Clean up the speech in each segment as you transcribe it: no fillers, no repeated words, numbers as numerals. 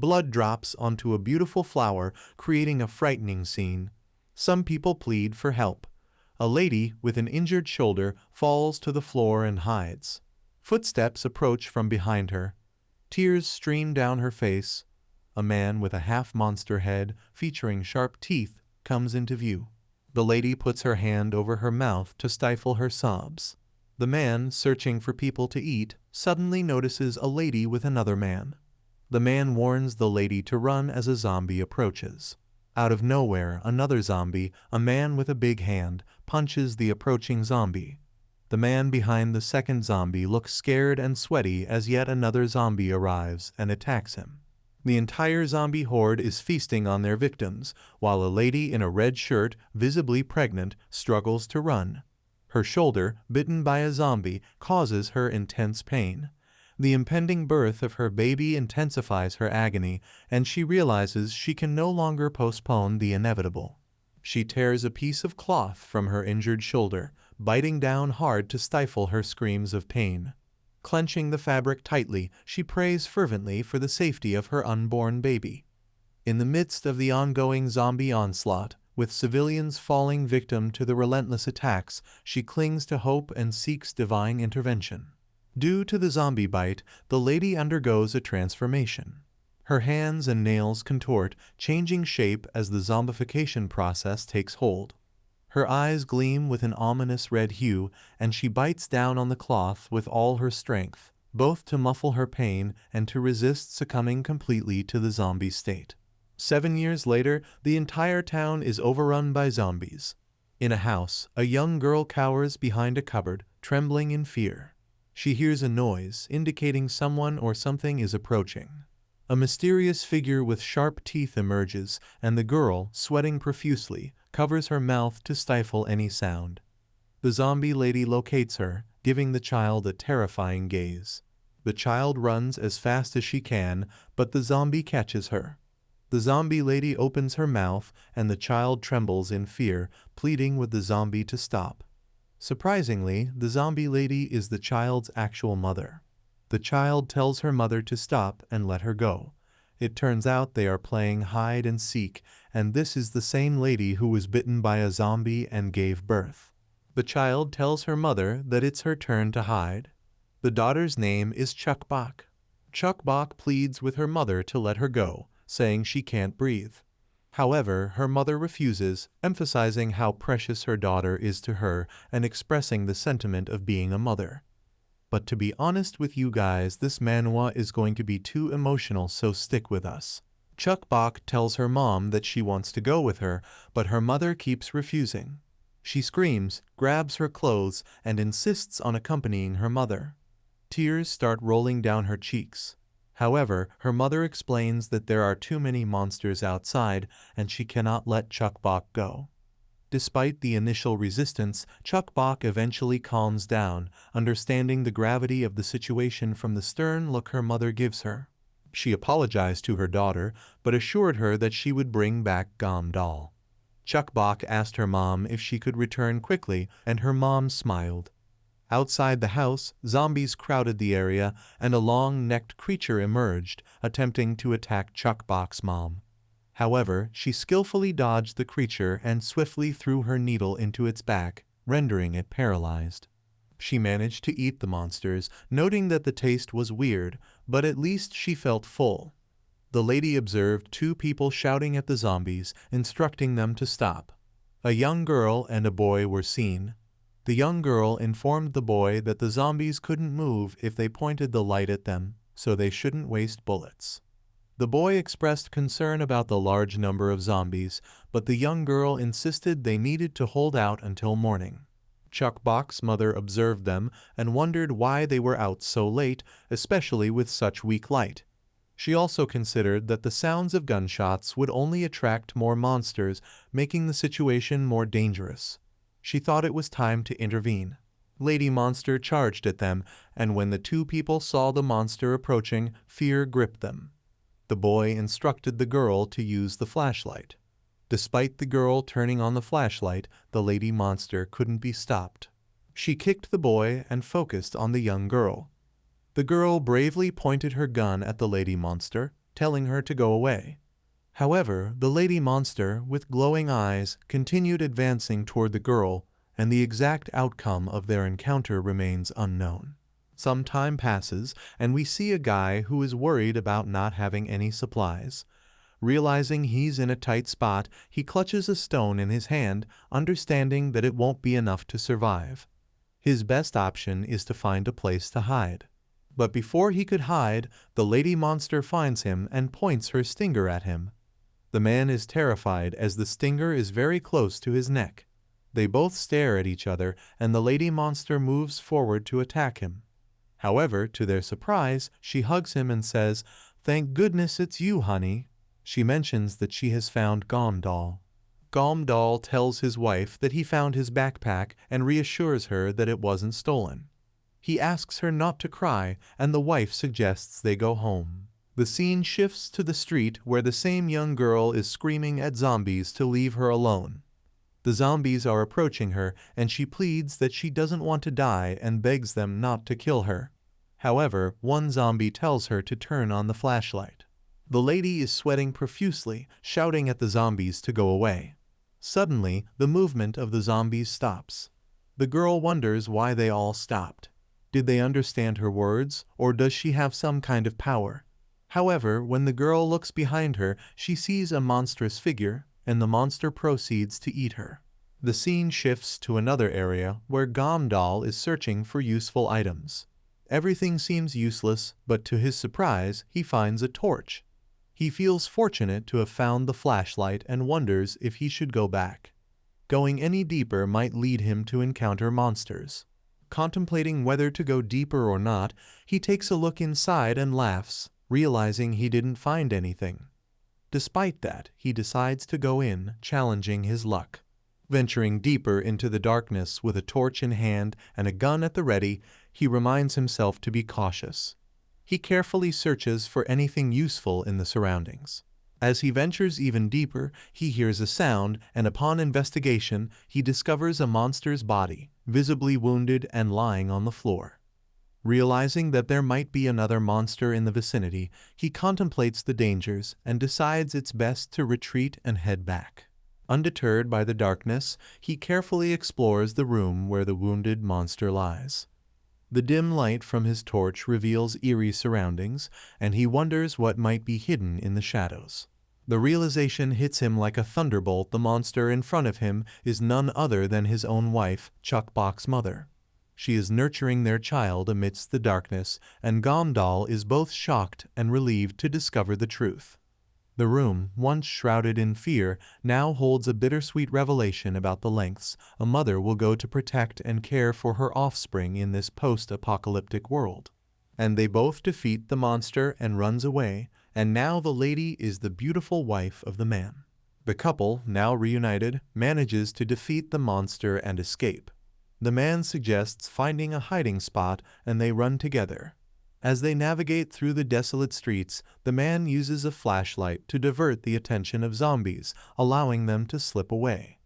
Blood drops onto a beautiful flower, creating a frightening scene. Some people plead for help. A lady with an injured shoulder falls to the floor and hides. Footsteps approach from behind her. Tears stream down her face. A man with a half-monster head featuring sharp teeth comes into view. The lady puts her hand over her mouth to stifle her sobs. The man, searching for people to eat, suddenly notices a lady with another man. The man warns the lady to run as a zombie approaches. Out of nowhere, another zombie, a man with a big hand, punches the approaching zombie. The man behind the second zombie looks scared and sweaty as yet another zombie arrives and attacks him. The entire zombie horde is feasting on their victims, while a lady in a red shirt, visibly pregnant, struggles to run. Her shoulder, bitten by a zombie, causes her intense pain. The impending birth of her baby intensifies her agony, and she realizes she can no longer postpone the inevitable. She tears a piece of cloth from her injured shoulder, biting down hard to stifle her screams of pain. Clenching the fabric tightly, she prays fervently for the safety of her unborn baby. In the midst of the ongoing zombie onslaught, with civilians falling victim to the relentless attacks, she clings to hope and seeks divine intervention. Due to the zombie bite, the lady undergoes a transformation. Her hands and nails contort, changing shape as the zombification process takes hold. Her eyes gleam with an ominous red hue, and she bites down on the cloth with all her strength, both to muffle her pain and to resist succumbing completely to the zombie state. 7 years later, the entire town is overrun by zombies. In a house, a young girl cowers behind a cupboard, trembling in fear. She hears a noise, indicating someone or something is approaching. A mysterious figure with sharp teeth emerges, and the girl, sweating profusely, covers her mouth to stifle any sound. The zombie lady locates her, giving the child a terrifying gaze. The child runs as fast as she can, but the zombie catches her. The zombie lady opens her mouth, and the child trembles in fear, pleading with the zombie to stop. Surprisingly, the zombie lady is the child's actual mother. The child tells her mother to stop and let her go. It turns out they are playing hide and seek, and this is the same lady who was bitten by a zombie and gave birth. The child tells her mother that it's her turn to hide. The daughter's name is Chukbok. Chukbok pleads with her mother to let her go, saying she can't breathe. However, her mother refuses, emphasizing how precious her daughter is to her and expressing the sentiment of being a mother. But to be honest with you guys, this manhwa is going to be too emotional, so stick with us. Chukbok tells her mom that she wants to go with her, but her mother keeps refusing. She screams, grabs her clothes, and insists on accompanying her mother. Tears start rolling down her cheeks. However, her mother explains that there are too many monsters outside and she cannot let Chukbok go. Despite the initial resistance, Chukbok eventually calms down, understanding the gravity of the situation from the stern look her mother gives her. She apologized to her daughter, but assured her that she would bring back Gomdal. Chukbok asked her mom if she could return quickly, and her mom smiled. Outside the house, zombies crowded the area, and a long-necked creature emerged, attempting to attack Chukbok's mom. However, she skillfully dodged the creature and swiftly threw her needle into its back, rendering it paralyzed. She managed to eat the monsters, noting that the taste was weird, but at least she felt full. The lady observed 2 people shouting at the zombies, instructing them to stop. A young girl and a boy were seen. The young girl informed the boy that the zombies couldn't move if they pointed the light at them, so they shouldn't waste bullets. The boy expressed concern about the large number of zombies, but the young girl insisted they needed to hold out until morning. Chukbok's mother observed them and wondered why they were out so late, especially with such weak light. She also considered that the sounds of gunshots would only attract more monsters, making the situation more dangerous. She thought it was time to intervene. Lady Monster charged at them, and when the 2 people saw the monster approaching, fear gripped them. The boy instructed the girl to use the flashlight. Despite the girl turning on the flashlight, the lady monster couldn't be stopped. She kicked the boy and focused on the young girl. The girl bravely pointed her gun at the lady monster. telling her to go away. However, the lady monster, with glowing eyes, continued advancing toward the girl, and the exact outcome of their encounter remains unknown. Some time passes, and we see a guy who is worried about not having any supplies. Realizing he's in a tight spot, he clutches a stone in his hand, understanding that it won't be enough to survive. His best option is to find a place to hide. But before he could hide, the lady monster finds him and points her stinger at him. The man is terrified as the stinger is very close to his neck. They both stare at each other, and the lady monster moves forward to attack him. However, to their surprise, she hugs him and says, "Thank goodness it's you, honey." She mentions that she has found Gomdal. Gomdal tells his wife that he found his backpack and reassures her that it wasn't stolen. He asks her not to cry, and the wife suggests they go home. The scene shifts to the street where the same young girl is screaming at zombies to leave her alone. The zombies are approaching her, and she pleads that she doesn't want to die and begs them not to kill her. However, one zombie tells her to turn on the flashlight. The lady is sweating profusely, shouting at the zombies to go away. Suddenly, the movement of the zombies stops. The girl wonders why they all stopped. Did they understand her words, or does she have some kind of power? However, when the girl looks behind her, she sees a monstrous figure, and the monster proceeds to eat her. The scene shifts to another area where Gomdal is searching for useful items. Everything seems useless, but to his surprise, he finds a torch. He feels fortunate to have found the flashlight and wonders if he should go back. Going any deeper might lead him to encounter monsters. Contemplating whether to go deeper or not, he takes a look inside and laughs, realizing he didn't find anything. Despite that, he decides to go in, challenging his luck. Venturing deeper into the darkness with a torch in hand and a gun at the ready, he reminds himself to be cautious. He carefully searches for anything useful in the surroundings. As he ventures even deeper, he hears a sound, and upon investigation, he discovers a monster's body, visibly wounded and lying on the floor. Realizing that there might be another monster in the vicinity, he contemplates the dangers and decides it's best to retreat and head back. Undeterred by the darkness, he carefully explores the room where the wounded monster lies. The dim light from his torch reveals eerie surroundings, and he wonders what might be hidden in the shadows. The realization hits him like a thunderbolt. The monster in front of him is none other than his own wife, Chuckbok's mother. She is nurturing their child amidst the darkness, and Gomdal is both shocked and relieved to discover the truth. The room, once shrouded in fear, now holds a bittersweet revelation about the lengths a mother will go to protect and care for her offspring in this post-apocalyptic world. And they both defeat the monster and runs away, and now the lady is the beautiful wife of the man. The couple, now reunited, manages to defeat the monster and escape. The man suggests finding a hiding spot, and they run together. As they navigate through the desolate streets, the man uses a flashlight to divert the attention of zombies, allowing them to slip away.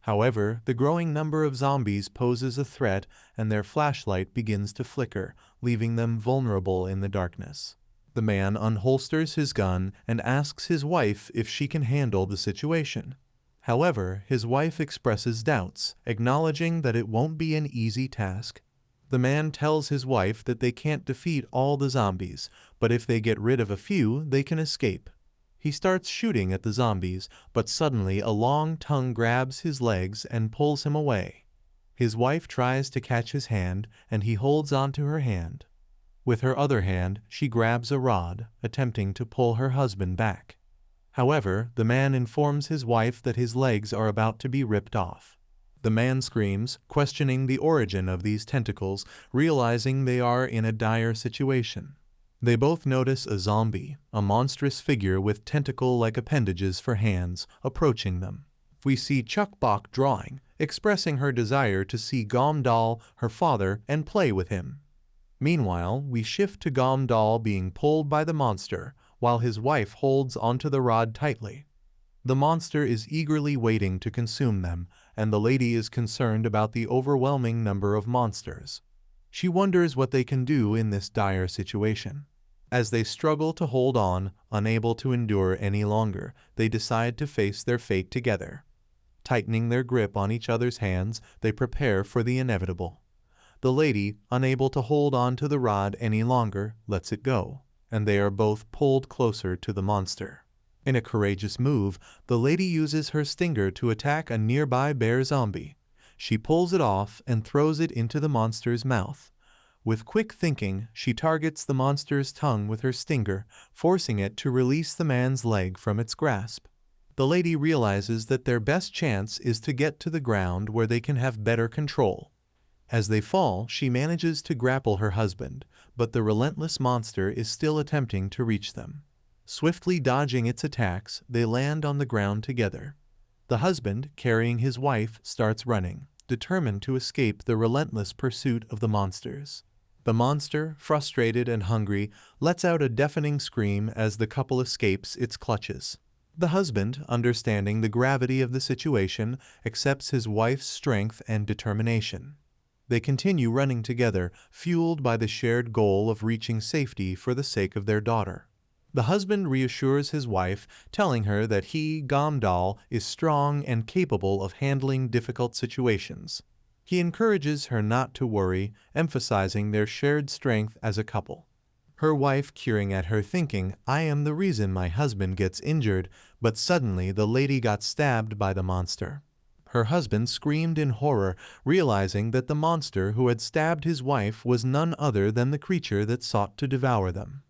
However, the growing number of zombies poses a threat, and their flashlight begins to flicker, leaving them vulnerable in the darkness. The man unholsters his gun and asks his wife if she can handle the situation. However, his wife expresses doubts, acknowledging that it won't be an easy task. The man tells his wife that they can't defeat all the zombies, but if they get rid of a few, they can escape. He starts shooting at the zombies, but suddenly a long tongue grabs his legs and pulls him away. His wife tries to catch his hand, and he holds onto her hand. With her other hand, she grabs a rod, attempting to pull her husband back. However, the man informs his wife that his legs are about to be ripped off. The man screams, questioning the origin of these tentacles, realizing they are in a dire situation. They both notice a zombie, a monstrous figure with tentacle-like appendages for hands, approaching them. We see Chuckbok drawing, expressing her desire to see Gomdal, her father, and play with him. Meanwhile, we shift to Gomdal being pulled by the monster, while his wife holds onto the rod tightly. The monster is eagerly waiting to consume them, and the lady is concerned about the overwhelming number of monsters. She wonders what they can do in this dire situation. As they struggle to hold on, unable to endure any longer, they decide to face their fate together. Tightening their grip on each other's hands, they prepare for the inevitable. The lady, unable to hold on to the rod any longer, lets it go, and they are both pulled closer to the monster. In a courageous move, the lady uses her stinger to attack a nearby bear zombie. She pulls it off and throws it into the monster's mouth. With quick thinking, she targets the monster's tongue with her stinger, forcing it to release the man's leg from its grasp. The lady realizes that their best chance is to get to the ground where they can have better control. As they fall, she manages to grapple her husband, but the relentless monster is still attempting to reach them. Swiftly dodging its attacks, they land on the ground together. The husband, carrying his wife, starts running, determined to escape the relentless pursuit of the monsters. The monster, frustrated and hungry, lets out a deafening scream as the couple escapes its clutches. The husband, understanding the gravity of the situation, accepts his wife's strength and determination. They continue running together, fueled by the shared goal of reaching safety for the sake of their daughter. The husband reassures his wife, telling her that he, Gamdal, is strong and capable of handling difficult situations. He encourages her not to worry, emphasizing their shared strength as a couple. Her wife curing at her, thinking, "I am the reason my husband gets injured," but suddenly the lady got stabbed by the monster. Her husband screamed in horror, realizing that the monster who had stabbed his wife was none other than the creature that sought to devour them.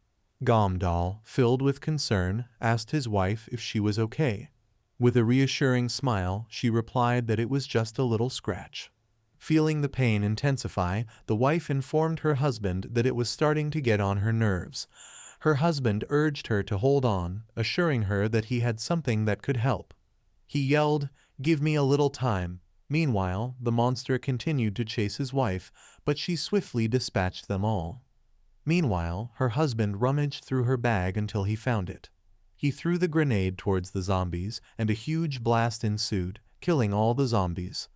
Gamdal, filled with concern, asked his wife if she was okay. With a reassuring smile, she replied that it was just a little scratch. Feeling the pain intensify, the wife informed her husband that it was starting to get on her nerves. Her husband urged her to hold on, assuring her that he had something that could help. He yelled, "Give me a little time." Meanwhile, the monster continued to chase his wife, but she swiftly dispatched them all. Meanwhile, her husband rummaged through her bag until he found it. He threw the grenade towards the zombies, and a huge blast ensued, killing all the zombies.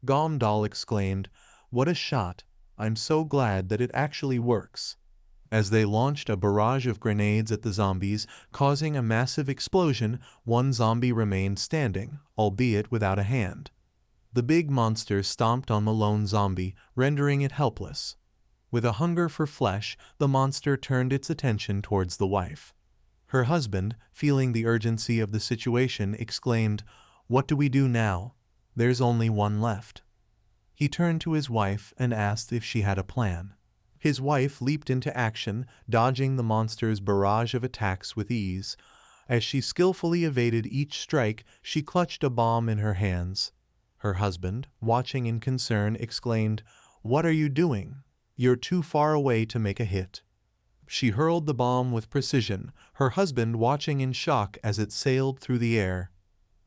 Gamdal exclaimed, "What a shot! I'm so glad that it actually works." As they launched a barrage of grenades at the zombies, causing a massive explosion, one zombie remained standing, albeit without a hand. The big monster stomped on the lone zombie, rendering it helpless. With a hunger for flesh, the monster turned its attention towards the wife. Her husband, feeling the urgency of the situation, exclaimed, "What do we do now? There's only one left." He turned to his wife and asked if she had a plan. His wife leaped into action, dodging the monster's barrage of attacks with ease. As she skillfully evaded each strike, she clutched a bomb in her hands. Her husband, watching in concern, exclaimed, "What are you doing? You're too far away to make a hit." She hurled the bomb with precision, her husband watching in shock as it sailed through the air.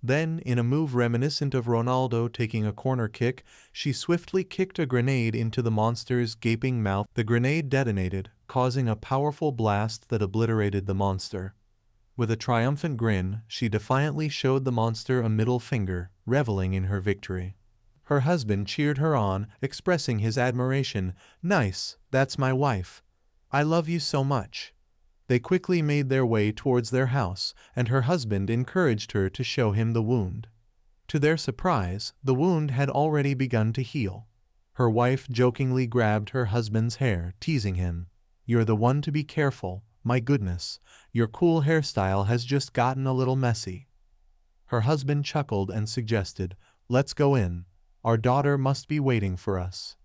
Then, in a move reminiscent of Ronaldo taking a corner kick, she swiftly kicked a grenade into the monster's gaping mouth. The grenade detonated, causing a powerful blast that obliterated the monster. With a triumphant grin, she defiantly showed the monster a middle finger, reveling in her victory. Her husband cheered her on, expressing his admiration. "Nice, that's my wife. I love you so much." They quickly made their way towards their house, and her husband encouraged her to show him the wound. To their surprise, the wound had already begun to heal. Her wife jokingly grabbed her husband's hair, teasing him. "You're the one to be careful. My goodness, your cool hairstyle has just gotten a little messy." Her husband chuckled and suggested, "Let's go in. Our daughter must be waiting for us."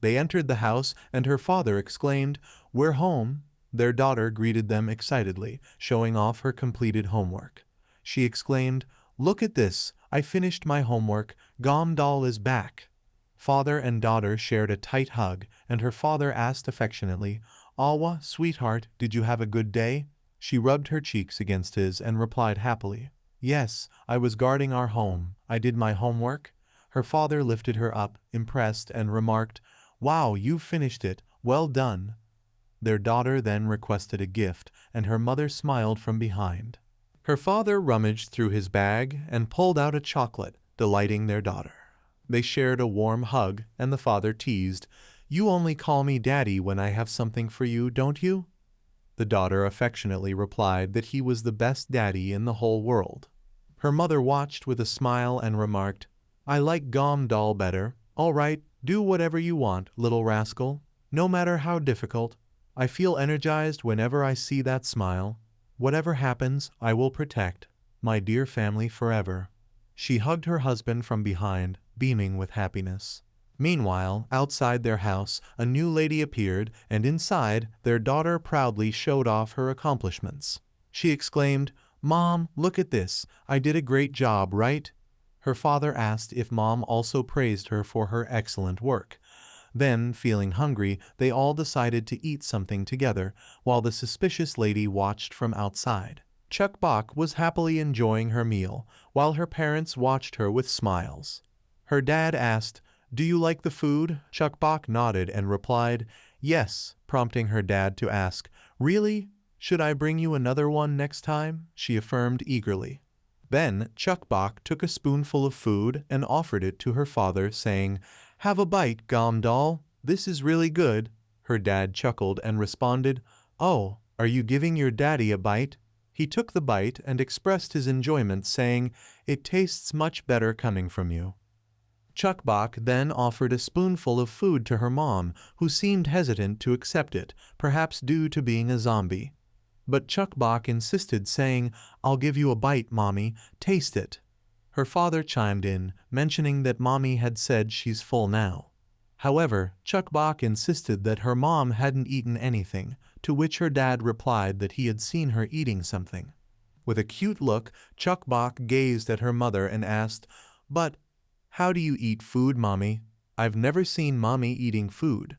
They entered the house, and her father exclaimed, "We're home." Their daughter greeted them excitedly, showing off her completed homework. She exclaimed, "Look at this, I finished my homework, Gamdal is back." Father and daughter shared a tight hug, and her father asked affectionately, "Awa, sweetheart, did you have a good day?" She rubbed her cheeks against his and replied happily, "Yes, I was guarding our home. I did my homework." Her father lifted her up, impressed, and remarked, "Wow, you've finished it, well done." Their daughter then requested a gift, and her mother smiled from behind. Her father rummaged through his bag and pulled out a chocolate, delighting their daughter. They shared a warm hug, and the father teased, "You only call me daddy when I have something for you, don't you?" The daughter affectionately replied that he was the best daddy in the whole world. Her mother watched with a smile and remarked, I like Gom doll better. All right, do whatever you want, little rascal. No matter how difficult. I feel energized whenever I see that smile. Whatever happens, I will protect my dear family forever. She hugged her husband from behind, beaming with happiness. Meanwhile, outside their house, a new lady appeared, and inside, their daughter proudly showed off her accomplishments. She exclaimed, Mom, look at this. I did a great job, right? Her father asked if Mom also praised her for her excellent work. Then, feeling hungry, they all decided to eat something together, while the suspicious lady watched from outside. Chuck Bak was happily enjoying her meal, while her parents watched her with smiles. Her dad asked, Do you like the food? Chuck Bak nodded and replied, Yes, prompting her dad to ask, Really? Should I bring you another one next time? She affirmed eagerly. Then Chuck Bak took a spoonful of food and offered it to her father, saying, Have a bite, Gom doll. This is really good. Her dad chuckled and responded, Oh, are you giving your daddy a bite? He took the bite and expressed his enjoyment, saying, It tastes much better coming from you. Chuck Bak then offered a spoonful of food to her mom, who seemed hesitant to accept it, perhaps due to being a zombie. But Chuck Bak insisted, saying, I'll give you a bite, Mommy. Taste it. Her father chimed in, mentioning that Mommy had said she's full now. However, Chuck Bak insisted that her mom hadn't eaten anything, to which her dad replied that he had seen her eating something. With a cute look, Chuck Bak gazed at her mother and asked, But how do you eat food, Mommy? I've never seen Mommy eating food.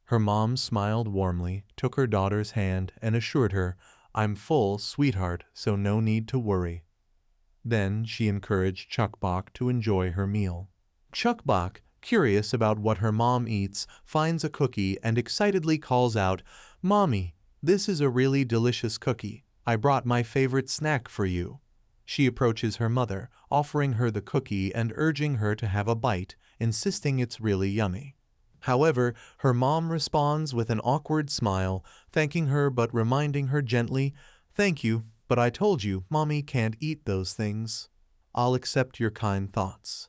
Her mom smiled warmly, took her daughter's hand, and assured her, I'm full, sweetheart, so no need to worry. Then she encouraged Chuck Bak to enjoy her meal. Chuck Bak, curious about what her mom eats, finds a cookie and excitedly calls out, Mommy, this is a really delicious cookie. I brought my favorite snack for you. She approaches her mother, offering her the cookie and urging her to have a bite, insisting it's really yummy. However, her mom responds with an awkward smile, thanking her but reminding her gently, Thank you, but I told you Mommy can't eat those things. I'll accept your kind thoughts.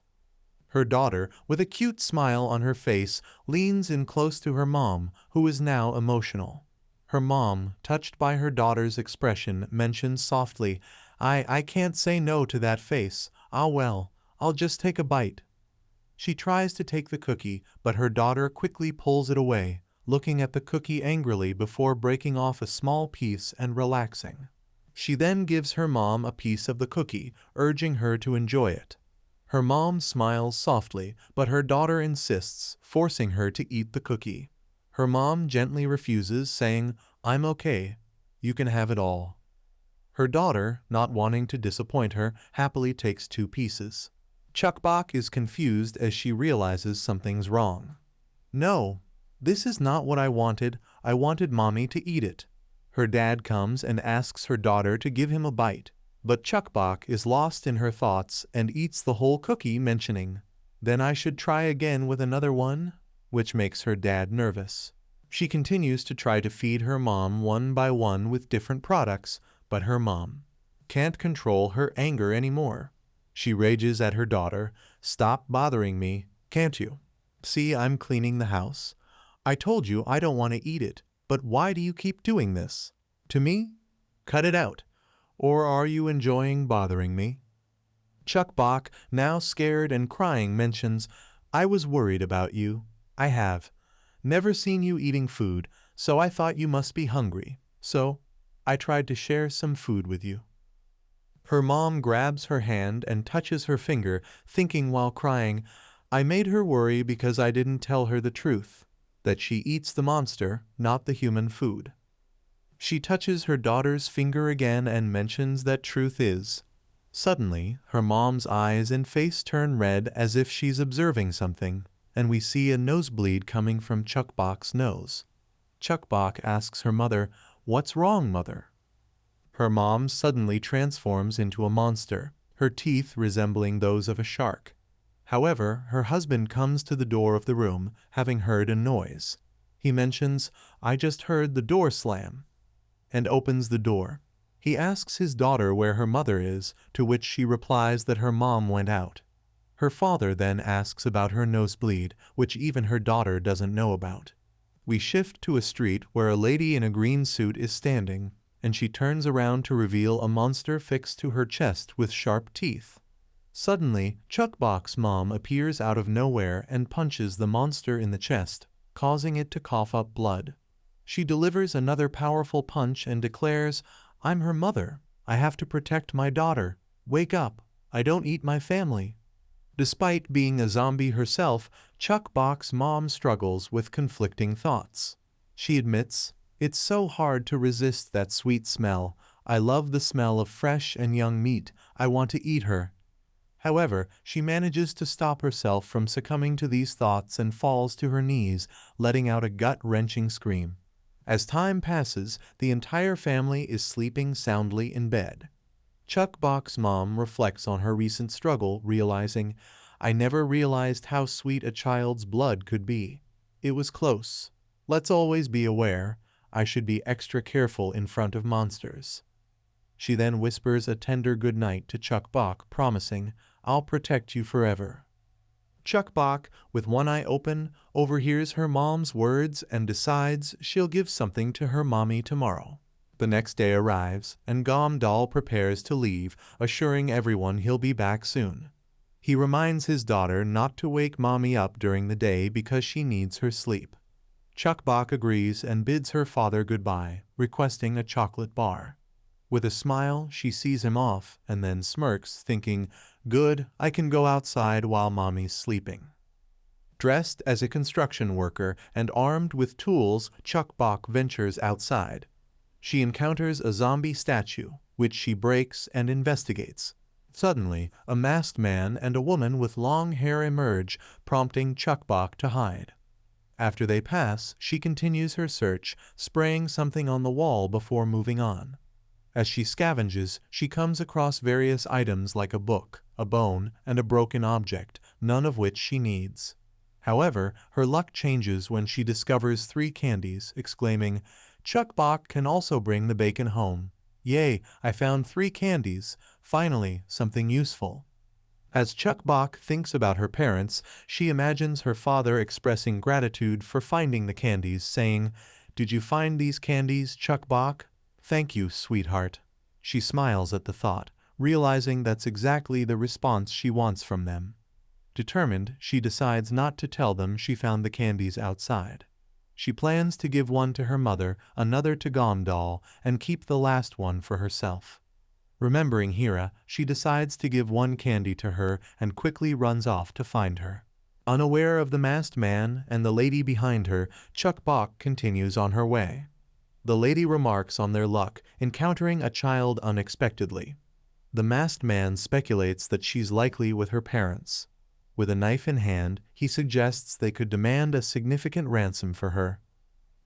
Her daughter, with a cute smile on her face, leans in close to her mom, who is now emotional. Her mom, touched by her daughter's expression, mentions softly, I can't say no to that face. Ah well, I'll just take a bite. She tries to take the cookie, but her daughter quickly pulls it away, looking at the cookie angrily before breaking off a small piece and relaxing. She then gives her mom a piece of the cookie, urging her to enjoy it. Her mom smiles softly, but her daughter insists, forcing her to eat the cookie. Her mom gently refuses, saying, I'm okay. You can have it all. Her daughter, not wanting to disappoint her, happily takes 2 pieces. Chuck Bak is confused as she realizes something's wrong. No, this is not what I wanted. I wanted Mommy to eat it. Her dad comes and asks her daughter to give him a bite, but Chuck Bak is lost in her thoughts and eats the whole cookie, mentioning, Then I should try again with another one, which makes her dad nervous. She continues to try to feed her mom one by one with different products, but her mom can't control her anger anymore. She rages at her daughter, Stop bothering me, can't you? See, I'm cleaning the house. I told you I don't want to eat it, but why do you keep doing this? To me? Cut it out. Or are you enjoying bothering me? Chuck Bak, now scared and crying, mentions, I was worried about you. I have. Never seen you eating food, so I thought you must be hungry. So, I tried to share some food with you. Her mom grabs her hand and touches her finger, thinking while crying, I made her worry because I didn't tell her the truth, that she eats the monster, not the human food. She touches her daughter's finger again and mentions that truth is. Suddenly, her mom's eyes and face turn red as if she's observing something, and we see a nosebleed coming from Chuck Bak's nose. Chuck Bak asks her mother, What's wrong, mother? Her mom suddenly transforms into a monster, her teeth resembling those of a shark. However, her husband comes to the door of the room, having heard a noise. He mentions, I just heard the door slam. and opens the door. He asks his daughter where her mother is, to which she replies that her mom went out. Her father then asks about her nosebleed, which even her daughter doesn't know about. We shift to a street where a lady in a green suit is standing, and she turns around to reveal a monster fixed to her chest with sharp teeth. Suddenly, Chuckbox's mom appears out of nowhere and punches the monster in the chest, causing it to cough up blood. She delivers another powerful punch and declares, "I'm her mother. I have to protect my daughter. Wake up. I don't eat my family." Despite being a zombie herself, Chuckbox's mom struggles with conflicting thoughts. She admits, "It's so hard to resist that sweet smell. I love the smell of fresh and young meat. I want to eat her." However, she manages to stop herself from succumbing to these thoughts and falls to her knees, letting out a gut-wrenching scream. As time passes, the entire family is sleeping soundly in bed. Chuckbox's mom reflects on her recent struggle, realizing, "I never realized how sweet a child's blood could be. It was close. Let's always be aware. I should be extra careful in front of monsters." She then whispers a tender goodnight to Chuckbox, promising, "I'll protect you forever." Chuckbox, with one eye open, overhears her mom's words and decides she'll give something to her mommy tomorrow. The next day arrives, and Gomdal prepares to leave, assuring everyone he'll be back soon. He reminds his daughter not to wake mommy up during the day because she needs her sleep. Chuckbox agrees and bids her father goodbye, requesting a chocolate bar. With a smile, she sees him off and then smirks, thinking, "Good, I can go outside while mommy's sleeping." Dressed as a construction worker and armed with tools, Chuckbox ventures outside. She encounters a zombie statue, which she breaks and investigates. Suddenly, a masked man and a woman with long hair emerge, prompting Chuckbox to hide. After they pass, she continues her search, spraying something on the wall before moving on. As she scavenges, she comes across various items like a book, a bone, and a broken object, none of which she needs. However, her luck changes when she discovers 3 candies, exclaiming, "Chuckbox can also bring the bacon home. Yay, I found 3 candies. Finally, something useful." As Chuckbox thinks about her parents, she imagines her father expressing gratitude for finding the candies, saying, "Did you find these candies, Chuckbox? Thank you, sweetheart." She smiles at the thought, realizing that's exactly the response she wants from them. Determined, she decides not to tell them she found the candies outside. She plans to give one to her mother, another to Gomdal, and keep the last one for herself. Remembering Hira, she decides to give one candy to her and quickly runs off to find her. Unaware of the masked man and the lady behind her, Chuckbox continues on her way. The lady remarks on their luck, encountering a child unexpectedly. The masked man speculates that she's likely with her parents. With a knife in hand, he suggests they could demand a significant ransom for her.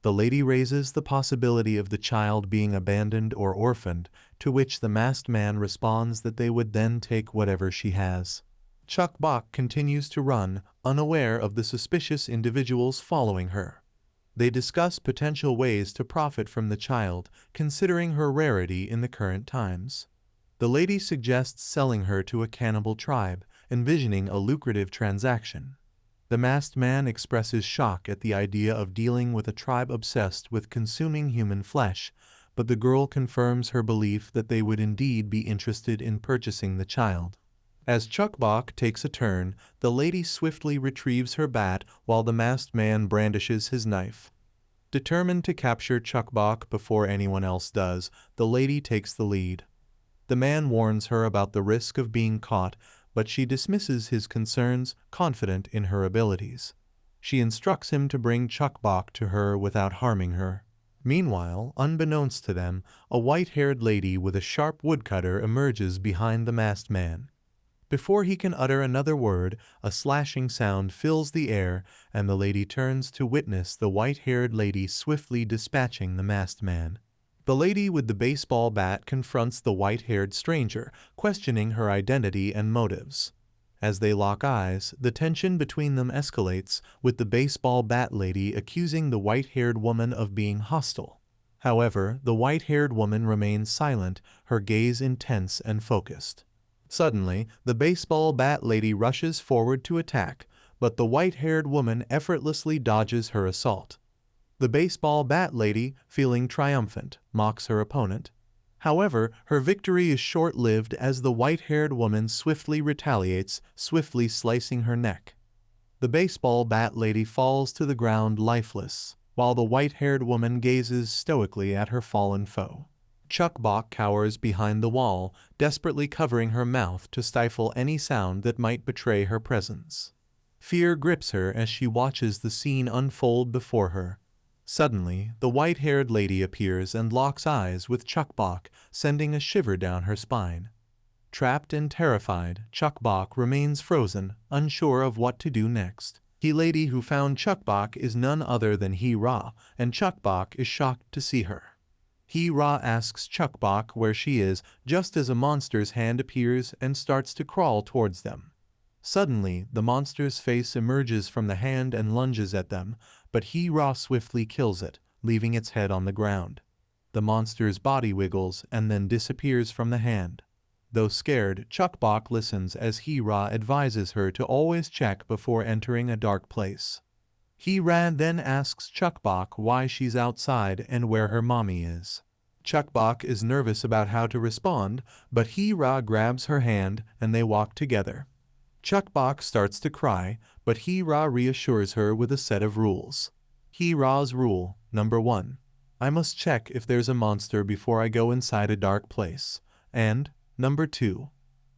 The lady raises the possibility of the child being abandoned or orphaned, to which the masked man responds that they would then take whatever she has. Chuckbox continues to run, unaware of the suspicious individuals following her. They discuss potential ways to profit from the child, considering her rarity in the current times. The lady suggests selling her to a cannibal tribe, envisioning a lucrative transaction. The masked man expresses shock at the idea of dealing with a tribe obsessed with consuming human flesh, but the girl confirms her belief that they would indeed be interested in purchasing the child. As Chuckbox takes a turn, the lady swiftly retrieves her bat while the masked man brandishes his knife. Determined to capture Chuckbox before anyone else does, the lady takes the lead. The man warns her about the risk of being caught, but she dismisses his concerns, confident in her abilities. She instructs him to bring Chuckbox to her without harming her. Meanwhile, unbeknownst to them, a white-haired lady with a sharp woodcutter emerges behind the masked man. Before he can utter another word, a slashing sound fills the air, and the lady turns to witness the white-haired lady swiftly dispatching the masked man. The lady with the baseball bat confronts the white-haired stranger, questioning her identity and motives. As they lock eyes, the tension between them escalates, with the baseball bat lady accusing the white-haired woman of being hostile. However, the white-haired woman remains silent, her gaze intense and focused. Suddenly, the baseball bat lady rushes forward to attack, but the white-haired woman effortlessly dodges her assault. The baseball bat lady, feeling triumphant, mocks her opponent. However, her victory is short-lived as the white-haired woman swiftly retaliates, swiftly slicing her neck. The baseball bat lady falls to the ground lifeless, while the white-haired woman gazes stoically at her fallen foe. Chuckbok cowers behind the wall, desperately covering her mouth to stifle any sound that might betray her presence. Fear grips her as she watches the scene unfold before her. Suddenly, the white-haired lady appears and locks eyes with Chuckbok, sending a shiver down her spine. Trapped and terrified, Chuckbok remains frozen, unsure of what to do next. The lady who found Chuckbok is none other than He-Ra, and Chuckbok is shocked to see her. He-Ra asks Chuckbok where she is just as a monster's hand appears and starts to crawl towards them. Suddenly, the monster's face emerges from the hand and lunges at them, but He-Ra swiftly kills it, leaving its head on the ground. The monster's body wiggles and then disappears from the hand. Though scared, Chuckbok listens as He-Ra advises her to always check before entering a dark place. He-Ra then asks Chuckbok why she's outside and where her mommy is. Chuckbok is nervous about how to respond, but He-Ra grabs her hand and they walk together. Chuckbok starts to cry, but He-Ra reassures her with a set of rules. He-Ra's rule, number 1. I must check if there's a monster before I go inside a dark place. And, number 2.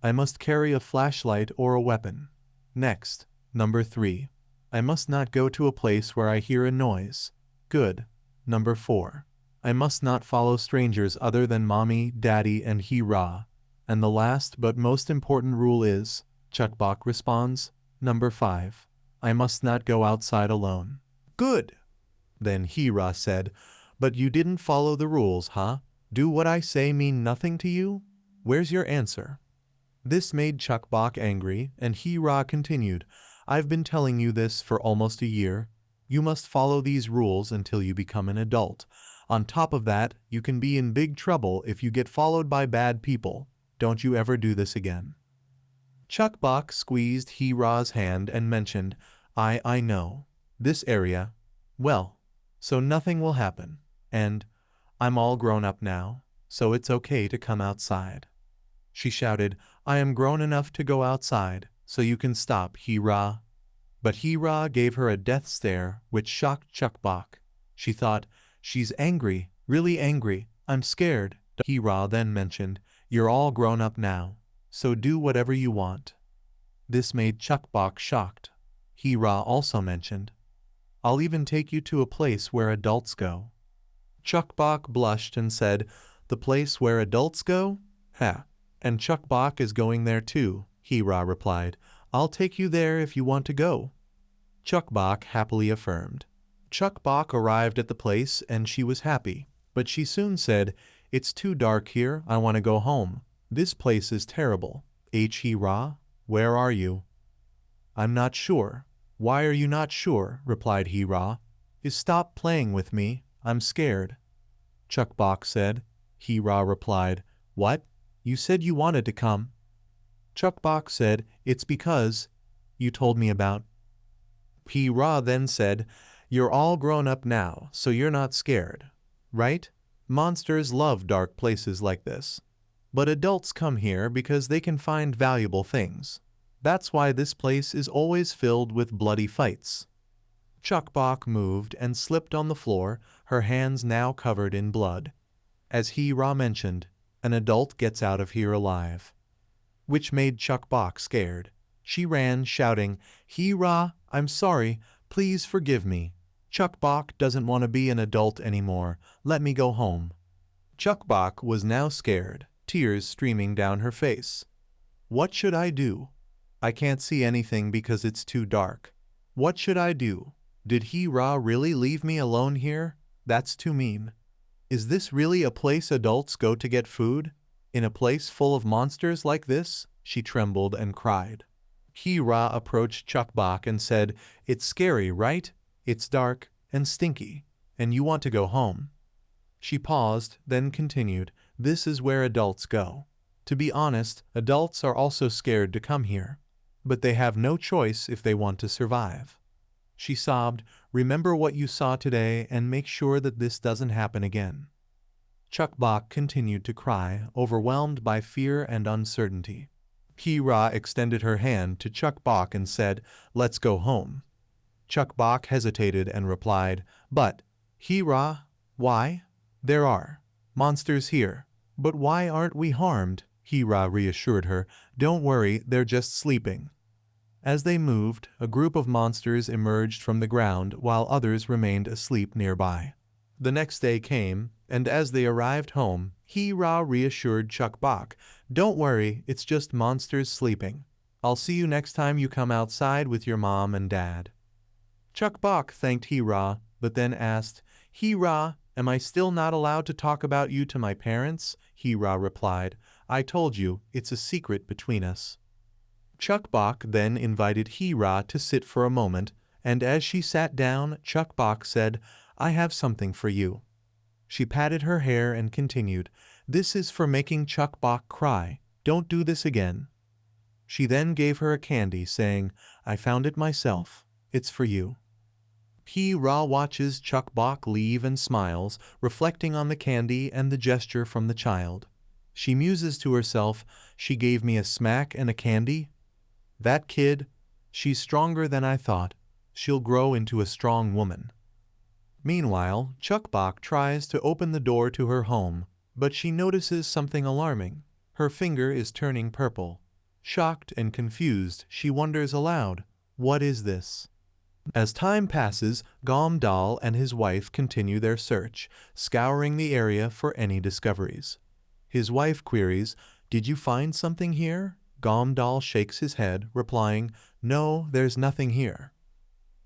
I must carry a flashlight or a weapon. Next, number 3. I must not go to a place where I hear a noise. Good. Number 4. I must not follow strangers other than Mommy, Daddy, and He-Ra. And the last but most important rule is, Chuckbok responds, number 5. I must not go outside alone. Good! Then He-Ra said, but you didn't follow the rules, huh? Do what I say mean nothing to you? Where's your answer? This made Chuckbok angry, and He-Ra continued, I've been telling you this for almost a year. You must follow these rules until you become an adult. On top of that, you can be in big trouble if you get followed by bad people. Don't you ever do this again. Chuckbok squeezed He-Ra's hand and mentioned, I know. This area. Well, so nothing will happen. And I'm all grown up now, so it's okay to come outside. She shouted, I am grown enough to go outside, so you can stop, He-Ra. But He-Ra gave her a death stare, which shocked Chuckbok. She thought, she's angry, really angry, I'm scared. He-Ra then mentioned, you're all grown up now, so do whatever you want. This made Chuckbok shocked. He-Ra also mentioned, I'll even take you to a place where adults go. Chuckbok blushed and said, the place where adults go? Ha, and Chuckbok is going there too, He-Ra replied. I'll take you there if you want to go. Chuckbok happily affirmed. Chuckbok arrived at the place and she was happy, but she soon said, it's too dark here, I want to go home. This place is terrible. He-Ra, where are you? I'm not sure. Why are you not sure? Replied He-Ra. Stop playing with me, I'm scared. Chuckbok said. He-Ra replied, what? You said you wanted to come. Chuckbok said, it's because you told me about. He-Ra then said, you're all grown up now, so you're not scared, right? Monsters love dark places like this. But adults come here because they can find valuable things. That's why this place is always filled with bloody fights. Chuckbok moved and slipped on the floor, her hands now covered in blood. As He-Ra mentioned, an adult gets out of here alive. Which made Chuckbok scared. She ran, shouting, He-Ra, I'm sorry, please forgive me. Chuckbok doesn't want to be an adult anymore. Let me go home. Chuckbok was now scared, tears streaming down her face. What should I do? I can't see anything because it's too dark. What should I do? Did He-Ra really leave me alone here? That's too mean. Is this really a place adults go to get food? In a place full of monsters like this? She trembled and cried. He-Ra approached Chuckbok and said, it's scary, right? It's dark and stinky, and you want to go home. She paused, then continued, "This is where adults go. To be honest, adults are also scared to come here. But they have no choice if they want to survive." She sobbed, "Remember what you saw today and make sure that this doesn't happen again." Chukbok continued to cry, overwhelmed by fear and uncertainty. Hira extended her hand to Chukbok and said, "Let's go home." Chukbok hesitated and replied, "But, Hira, why? There are monsters here. But why aren't we harmed?" Hira reassured her, "Don't worry, they're just sleeping." As they moved, a group of monsters emerged from the ground while others remained asleep nearby. The next day came, and as they arrived home, Hira reassured Chukbok, "Don't worry, it's just monsters sleeping. I'll see you next time you come outside with your mom and dad." Chukbok thanked Hira, but then asked, "Hira, am I still not allowed to talk about you to my parents?" Hira replied, "I told you, it's a secret between us." Chukbok then invited Hira to sit for a moment, and as she sat down, Chukbok said, "I have something for you." She patted her hair and continued, "This is for making Chukbok cry. Don't do this again." She then gave her a candy, saying, "I found it myself. It's for you." Hira watches Chukbok leave and smiles, reflecting on the candy and the gesture from the child. She muses to herself, "She gave me a smack and a candy? That kid, she's stronger than I thought. She'll grow into a strong woman." Meanwhile, Chukbok tries to open the door to her home, but she notices something alarming. Her finger is turning purple. Shocked and confused, she wonders aloud, "What is this?" As time passes, Gomdal and his wife continue their search, scouring the area for any discoveries. His wife queries, "Did you find something here?" Gomdal shakes his head, replying, "No, there's nothing here."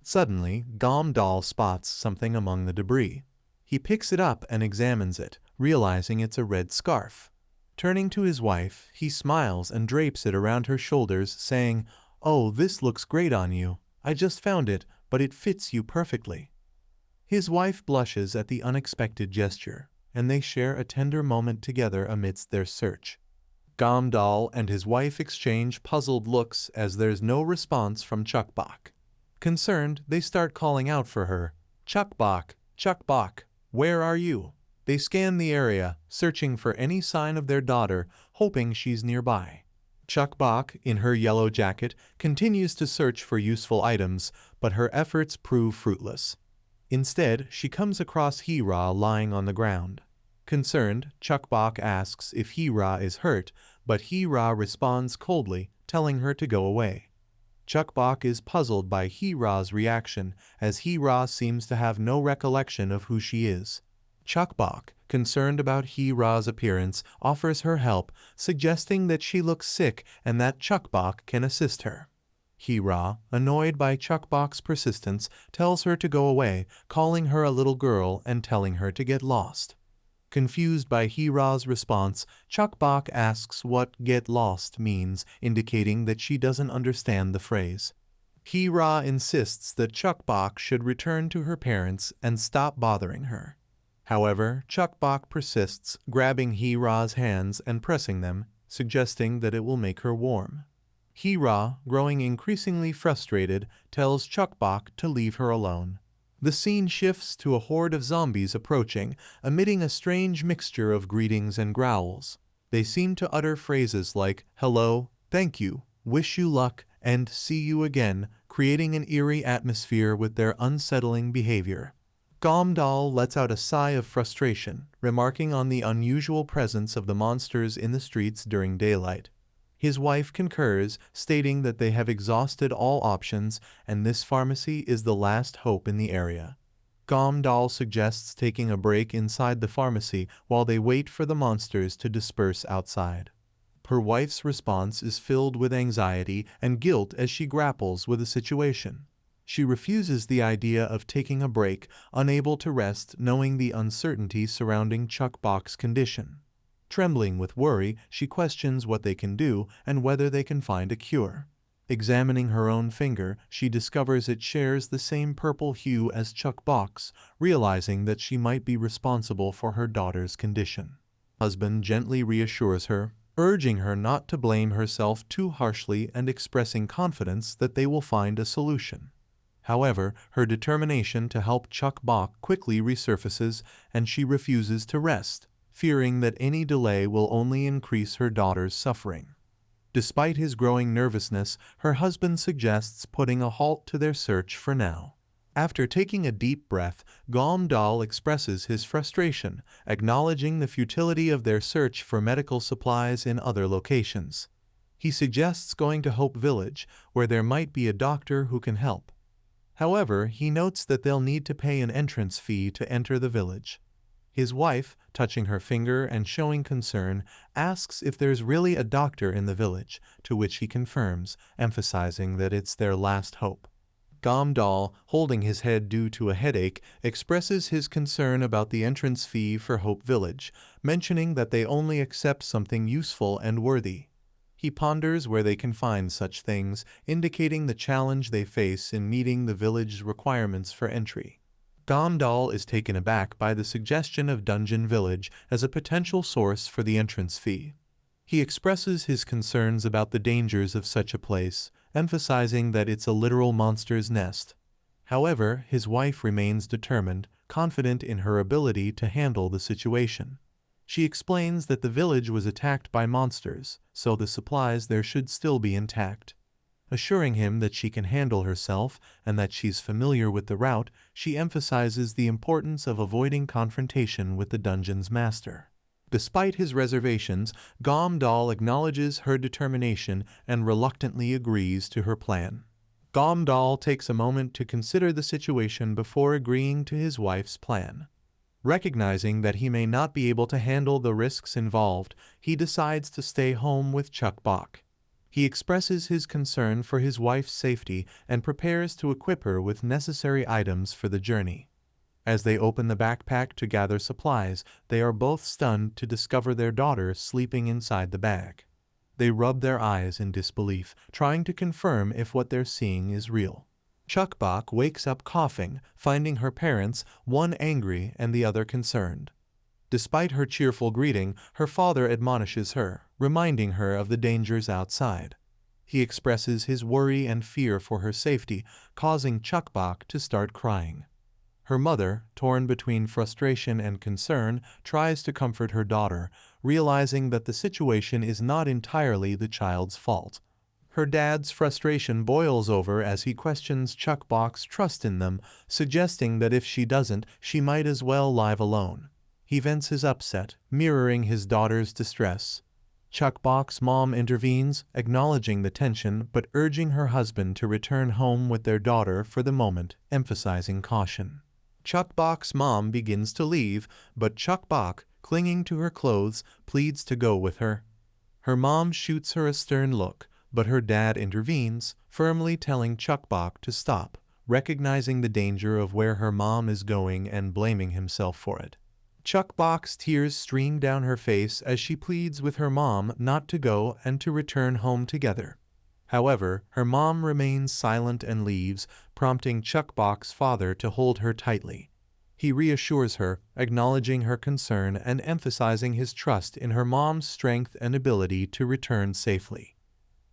Suddenly, Gomdal spots something among the debris. He picks it up and examines it, realizing it's a red scarf. Turning to his wife, he smiles and drapes it around her shoulders, saying, "Oh, this looks great on you. I just found it, but it fits you perfectly." His wife blushes at the unexpected gesture, and they share a tender moment together amidst their search. Gomdal and his wife exchange puzzled looks as there's no response from Chukbok. Concerned, they start calling out for her, "Chukbok, Chukbok, where are you?" They scan the area, searching for any sign of their daughter, hoping she's nearby. Chukbok, in her yellow jacket, continues to search for useful items, but her efforts prove fruitless. Instead, she comes across Hira lying on the ground. Concerned, Chukbok asks if Hira is hurt, but Hira responds coldly, telling her to go away. Chukbok is puzzled by Hira's reaction, as Hira seems to have no recollection of who she is. Chukbok, concerned about Hira's appearance, offers her help, suggesting that she looks sick and that Chukbok can assist her. Hira, annoyed by Chukbok's persistence, tells her to go away, calling her a little girl and telling her to get lost. Confused by Hira's response, Chukbok asks what "get lost" means, indicating that she doesn't understand the phrase. Hira insists that Chukbok should return to her parents and stop bothering her. However, Chukbok persists, grabbing Hira's hands and pressing them, suggesting that it will make her warm. Hira, growing increasingly frustrated, tells Chukbok to leave her alone. The scene shifts to a horde of zombies approaching, emitting a strange mixture of greetings and growls. They seem to utter phrases like, "Hello," "Thank you," "Wish you luck," and "See you again," creating an eerie atmosphere with their unsettling behavior. Gomdal lets out a sigh of frustration, remarking on the unusual presence of the monsters in the streets during daylight. His wife concurs, stating that they have exhausted all options and this pharmacy is the last hope in the area. Gomdal suggests taking a break inside the pharmacy while they wait for the monsters to disperse outside. Her wife's response is filled with anxiety and guilt as she grapples with the situation. She refuses the idea of taking a break, unable to rest knowing the uncertainty surrounding Chukbok's condition. Trembling with worry, she questions what they can do and whether they can find a cure. Examining her own finger, she discovers it shares the same purple hue as Chuk-bok's, realizing that she might be responsible for her daughter's condition. Husband gently reassures her, urging her not to blame herself too harshly and expressing confidence that they will find a solution. However, her determination to help Chuk-bok quickly resurfaces and she refuses to rest, fearing that any delay will only increase her daughter's suffering. Despite his growing nervousness, her husband suggests putting a halt to their search for now. After taking a deep breath, Gom-dal expresses his frustration, acknowledging the futility of their search for medical supplies in other locations. He suggests going to Hope Village, where there might be a doctor who can help. However, he notes that they'll need to pay an entrance fee to enter the village. His wife, touching her finger and showing concern, asks if there's really a doctor in the village, to which he confirms, emphasizing that it's their last hope. Gom-dal, holding his head due to a headache, expresses his concern about the entrance fee for Hope Village, mentioning that they only accept something useful and worthy. He ponders where they can find such things, indicating the challenge they face in meeting the village's requirements for entry. Gom-dal is taken aback by the suggestion of Dungeon Village as a potential source for the entrance fee. He expresses his concerns about the dangers of such a place, emphasizing that it's a literal monster's nest. However, his wife remains determined, confident in her ability to handle the situation. She explains that the village was attacked by monsters, so the supplies there should still be intact. Assuring him that she can handle herself and that she's familiar with the route, she emphasizes the importance of avoiding confrontation with the dungeon's master. Despite his reservations, Gom-dal acknowledges her determination and reluctantly agrees to her plan. Gom-dal takes a moment to consider the situation before agreeing to his wife's plan. Recognizing that he may not be able to handle the risks involved, he decides to stay home with Chuk-bok. He expresses his concern for his wife's safety and prepares to equip her with necessary items for the journey. As they open the backpack to gather supplies, they are both stunned to discover their daughter sleeping inside the bag. They rub their eyes in disbelief, trying to confirm if what they're seeing is real. Chuk-bok wakes up coughing, finding her parents, one angry and the other concerned. Despite her cheerful greeting, her father admonishes her, reminding her of the dangers outside. He expresses his worry and fear for her safety, causing Chuk-bok to start crying. Her mother, torn between frustration and concern, tries to comfort her daughter, realizing that the situation is not entirely the child's fault. Her dad's frustration boils over as he questions Chuk-bok's trust in them, suggesting that if she doesn't, she might as well live alone. He vents his upset, mirroring his daughter's distress. Chuk-bok's mom intervenes, acknowledging the tension but urging her husband to return home with their daughter for the moment, emphasizing caution. Chuk-bok's mom begins to leave, but Chuk-bok, clinging to her clothes, pleads to go with her. Her mom shoots her a stern look, but her dad intervenes, firmly telling Chuk-bok to stop, recognizing the danger of where her mom is going and blaming himself for it. Chuk-bok's tears stream down her face as she pleads with her mom not to go and to return home together. However, her mom remains silent and leaves, prompting Chuk-bok's father to hold her tightly. He reassures her, acknowledging her concern and emphasizing his trust in her mom's strength and ability to return safely.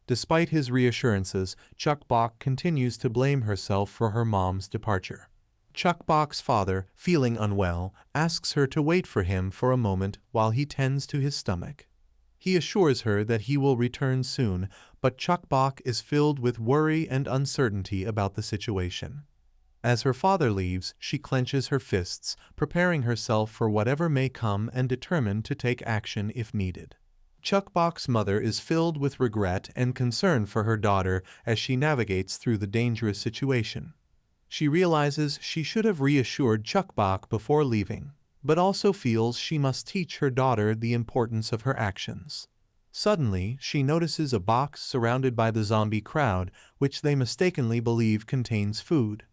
Despite his reassurances, Chuk-bok continues to blame herself for her mom's departure. Chuk-bok's father, feeling unwell, asks her to wait for him for a moment while he tends to his stomach. He assures her that he will return soon, but Chuk-bok is filled with worry and uncertainty about the situation. As her father leaves, she clenches her fists, preparing herself for whatever may come and determined to take action if needed. Chuk-bok's mother is filled with regret and concern for her daughter as she navigates through the dangerous situation. She realizes she should have reassured Chuk-bok before leaving, but also feels she must teach her daughter the importance of her actions. Suddenly, she notices a box surrounded by the zombie crowd, which they mistakenly believe contains food.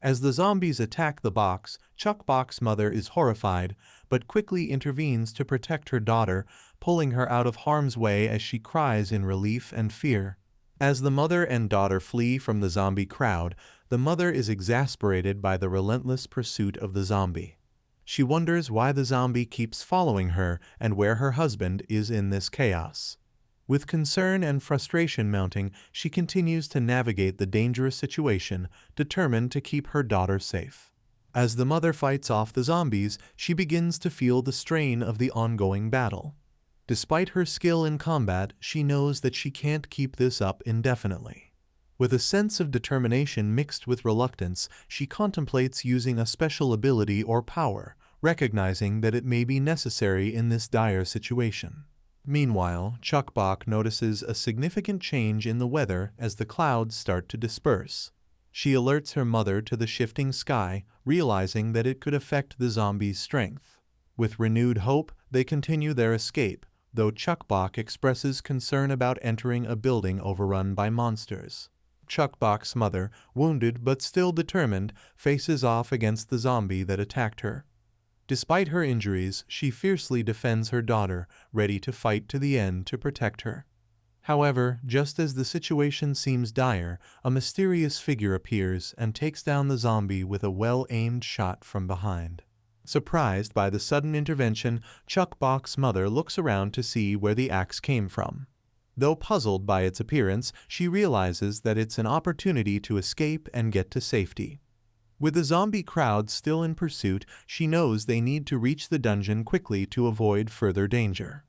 As the zombies attack the box, Chuk-bok's mother is horrified, but quickly intervenes to protect her daughter, pulling her out of harm's way as she cries in relief and fear. As the mother and daughter flee from the zombie crowd, the mother is exasperated by the relentless pursuit of the zombie. She wonders why the zombie keeps following her and where her husband is in this chaos. With concern and frustration mounting, she continues to navigate the dangerous situation, determined to keep her daughter safe. As the mother fights off the zombies, she begins to feel the strain of the ongoing battle. Despite her skill in combat, she knows that she can't keep this up indefinitely. With a sense of determination mixed with reluctance, she contemplates using a special ability or power, recognizing that it may be necessary in this dire situation. Meanwhile, Chukbok notices a significant change in the weather as the clouds start to disperse. She alerts her mother to the shifting sky, realizing that it could affect the zombies' strength. With renewed hope, they continue their escape, though Chukbok expresses concern about entering a building overrun by monsters. Chukbok's mother, wounded but still determined, faces off against the zombie that attacked her. Despite her injuries, she fiercely defends her daughter, ready to fight to the end to protect her. However, just as the situation seems dire, a mysterious figure appears and takes down the zombie with a well-aimed shot from behind. Surprised by the sudden intervention, Chukbok's mother looks around to see where the axe came from. Though puzzled by its appearance, she realizes that it's an opportunity to escape and get to safety. With the zombie crowd still in pursuit, she knows they need to reach the dungeon quickly to avoid further danger.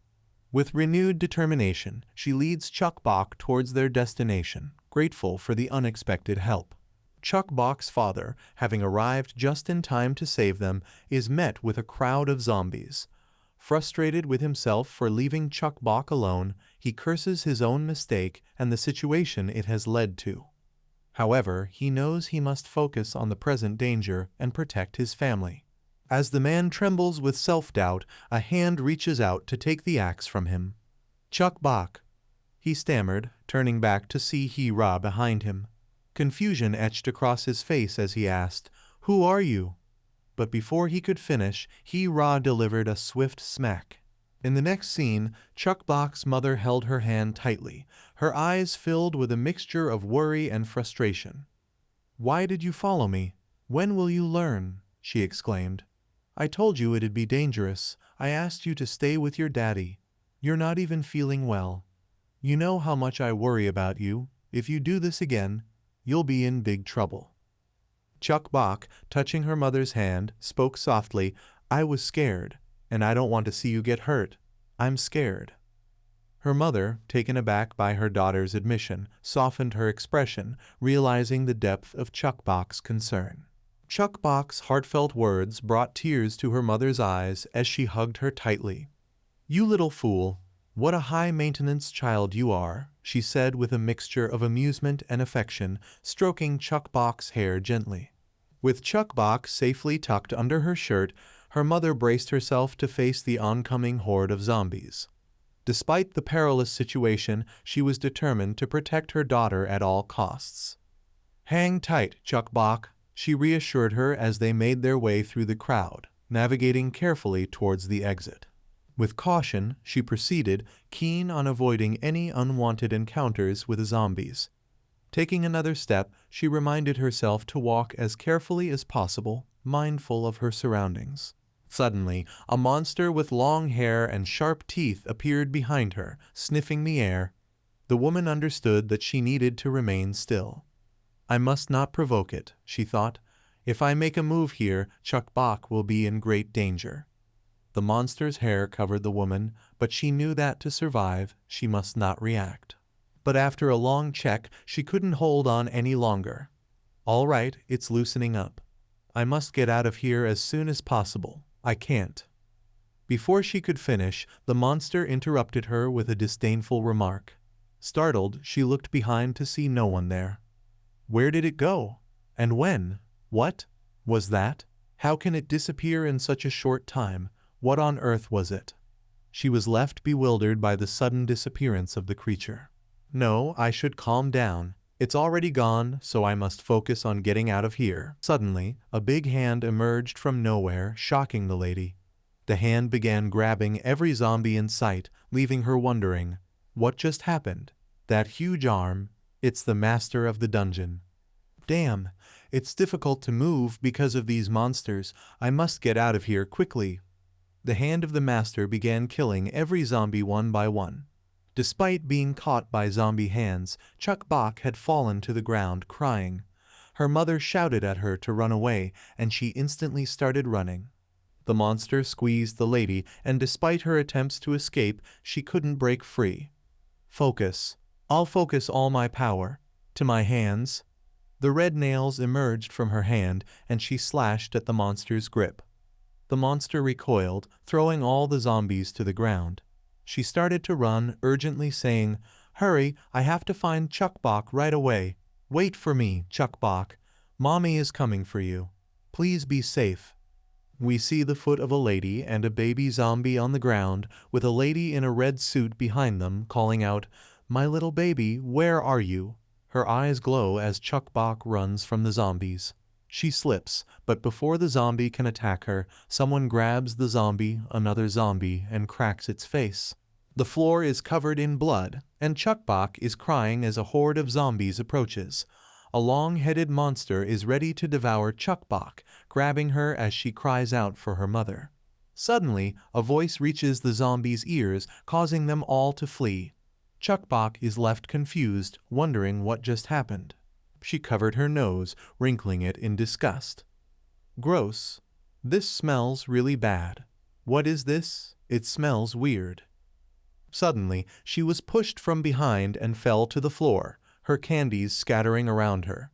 With renewed determination, she leads Chukbok towards their destination, grateful for the unexpected help. Chukbok's father, having arrived just in time to save them, is met with a crowd of zombies. Frustrated with himself for leaving Chukbok alone, he curses his own mistake and the situation it has led to. However, he knows he must focus on the present danger and protect his family. As the man trembles with self-doubt, a hand reaches out to take the axe from him. "Chukbok," he stammered, turning back to see He-Ra behind him. Confusion etched across his face as he asked, "Who are you?" But before he could finish, He-Ra delivered a swift smack. In the next scene, Chukbok's mother held her hand tightly, her eyes filled with a mixture of worry and frustration. "Why did you follow me? When will you learn?" she exclaimed. "I told you it'd be dangerous. I asked you to stay with your daddy. You're not even feeling well. You know how much I worry about you. If you do this again, you'll be in big trouble." Chukbok, touching her mother's hand, spoke softly, "I was scared, and I don't want to see you get hurt. I'm scared." Her mother, taken aback by her daughter's admission, softened her expression, realizing the depth of Chukbok's concern. Chukbok's heartfelt words brought tears to her mother's eyes as she hugged her tightly. "You little fool, what a high-maintenance child you are," she said with a mixture of amusement and affection, stroking Chukbok's hair gently. With Chukbok safely tucked under her shirt, her mother braced herself to face the oncoming horde of zombies. Despite the perilous situation, she was determined to protect her daughter at all costs. "Hang tight, Chukbok," she reassured her as they made their way through the crowd, navigating carefully towards the exit. With caution, she proceeded, keen on avoiding any unwanted encounters with the zombies. Taking another step, she reminded herself to walk as carefully as possible, mindful of her surroundings. Suddenly, a monster with long hair and sharp teeth appeared behind her, sniffing the air. The woman understood that she needed to remain still. "I must not provoke it," she thought. "If I make a move here, Chukbok will be in great danger." The monster's hair covered the woman, but she knew that to survive, she must not react. But after a long check, she couldn't hold on any longer. "All right, it's loosening up. I must get out of here as soon as possible. I can't." Before she could finish, the monster interrupted her with a disdainful remark. Startled, she looked behind to see no one there. Where did it go? And when? What was that? How can it disappear in such a short time? What on earth was it? She was left bewildered by the sudden disappearance of the creature. "No, I should calm down. It's already gone, so I must focus on getting out of here." Suddenly, a big hand emerged from nowhere, shocking the lady. The hand began grabbing every zombie in sight, leaving her wondering, what just happened? That huge arm, It's the master of the dungeon. Damn, it's difficult to move because of these monsters. I must get out of here quickly. The hand of the master began killing every zombie one by one. Despite being caught by zombie hands, Chuck Bach had fallen to the ground crying. Her mother shouted at her to run away, and she instantly started running. The monster squeezed the lady, and despite her attempts to escape, she couldn't break free. Focus. I'll focus all my power. To my hands. The red nails emerged from her hand, and she slashed at the monster's grip. The monster recoiled, throwing all the zombies to the ground. She started to run, urgently saying, "Hurry, I have to find Chuck Bach right away. Wait for me, Chuck Bach. Mommy is coming for you. Please be safe." We see the foot of a lady and a baby zombie on the ground, with a lady in a red suit behind them, calling out, "My little baby, where are you?" Her eyes glow as Chuck Bach runs from the zombies. She slips, but before the zombie can attack her, someone grabs the zombie, another zombie, and cracks its face. The floor is covered in blood, and Chuck Bach is crying as a horde of zombies approaches. A long-headed monster is ready to devour Chuck Bach, grabbing her as she cries out for her mother. Suddenly, a voice reaches the zombies' ears, causing them all to flee. Chuck Bach is left confused, wondering what just happened. She covered her nose, wrinkling it in disgust. Gross. This smells really bad. What is this? It smells weird. Suddenly, she was pushed from behind and fell to the floor, her candies scattering around her.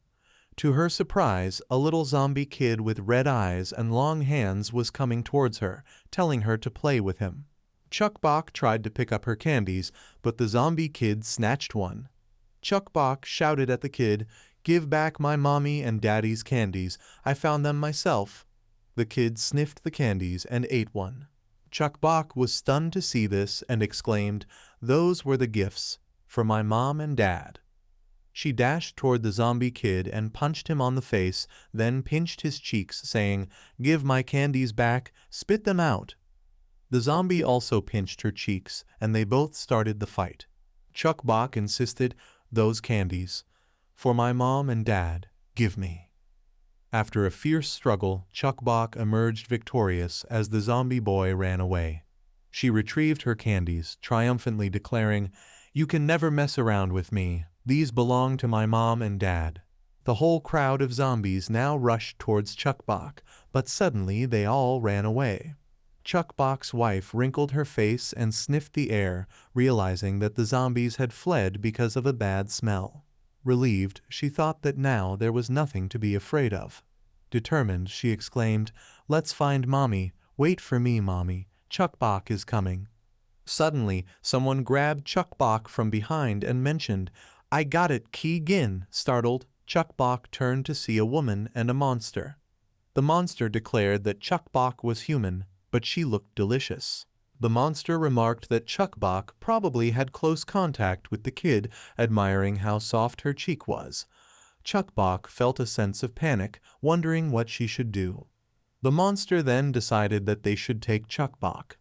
To her surprise, a little zombie kid with red eyes and long hands was coming towards her, telling her to play with him. Chuck Bach tried to pick up her candies, but the zombie kid snatched one. Chuck Bach shouted at the kid, "Give back my mommy and daddy's candies. I found them myself." The kid sniffed the candies and ate one. Chuck Bach was stunned to see this and exclaimed, "Those were the gifts for my mom and dad." She dashed toward the zombie kid and punched him on the face, then pinched his cheeks, saying, "Give my candies back, spit them out." The zombie also pinched her cheeks, and they both started the fight. Chuck Bach insisted, "Those candies. For my mom and dad, give me." After a fierce struggle, Chuck Bach emerged victorious as the zombie boy ran away. She retrieved her candies, triumphantly declaring, "You can never mess around with me. These belong to my mom and dad." The whole crowd of zombies now rushed towards Chuck Bach, but suddenly they all ran away. Chuck Bach's wife wrinkled her face and sniffed the air, realizing that the zombies had fled because of a bad smell. Relieved, she thought that now there was nothing to be afraid of. Determined, she exclaimed, "Let's find Mommy. Wait for me, Mommy. Chuck Bach is coming." Suddenly, someone grabbed Chuck Bach from behind and mentioned, "I got it, Key Gin." Startled, Chuck Bach turned to see a woman and a monster. The monster declared that Chuck Bach was human, but she looked delicious. The monster remarked that Chuck Bach probably had close contact with the kid, admiring how soft her cheek was. Chuck Bach felt a sense of panic, wondering what she should do. The monster then decided that they should take Chuck Bach.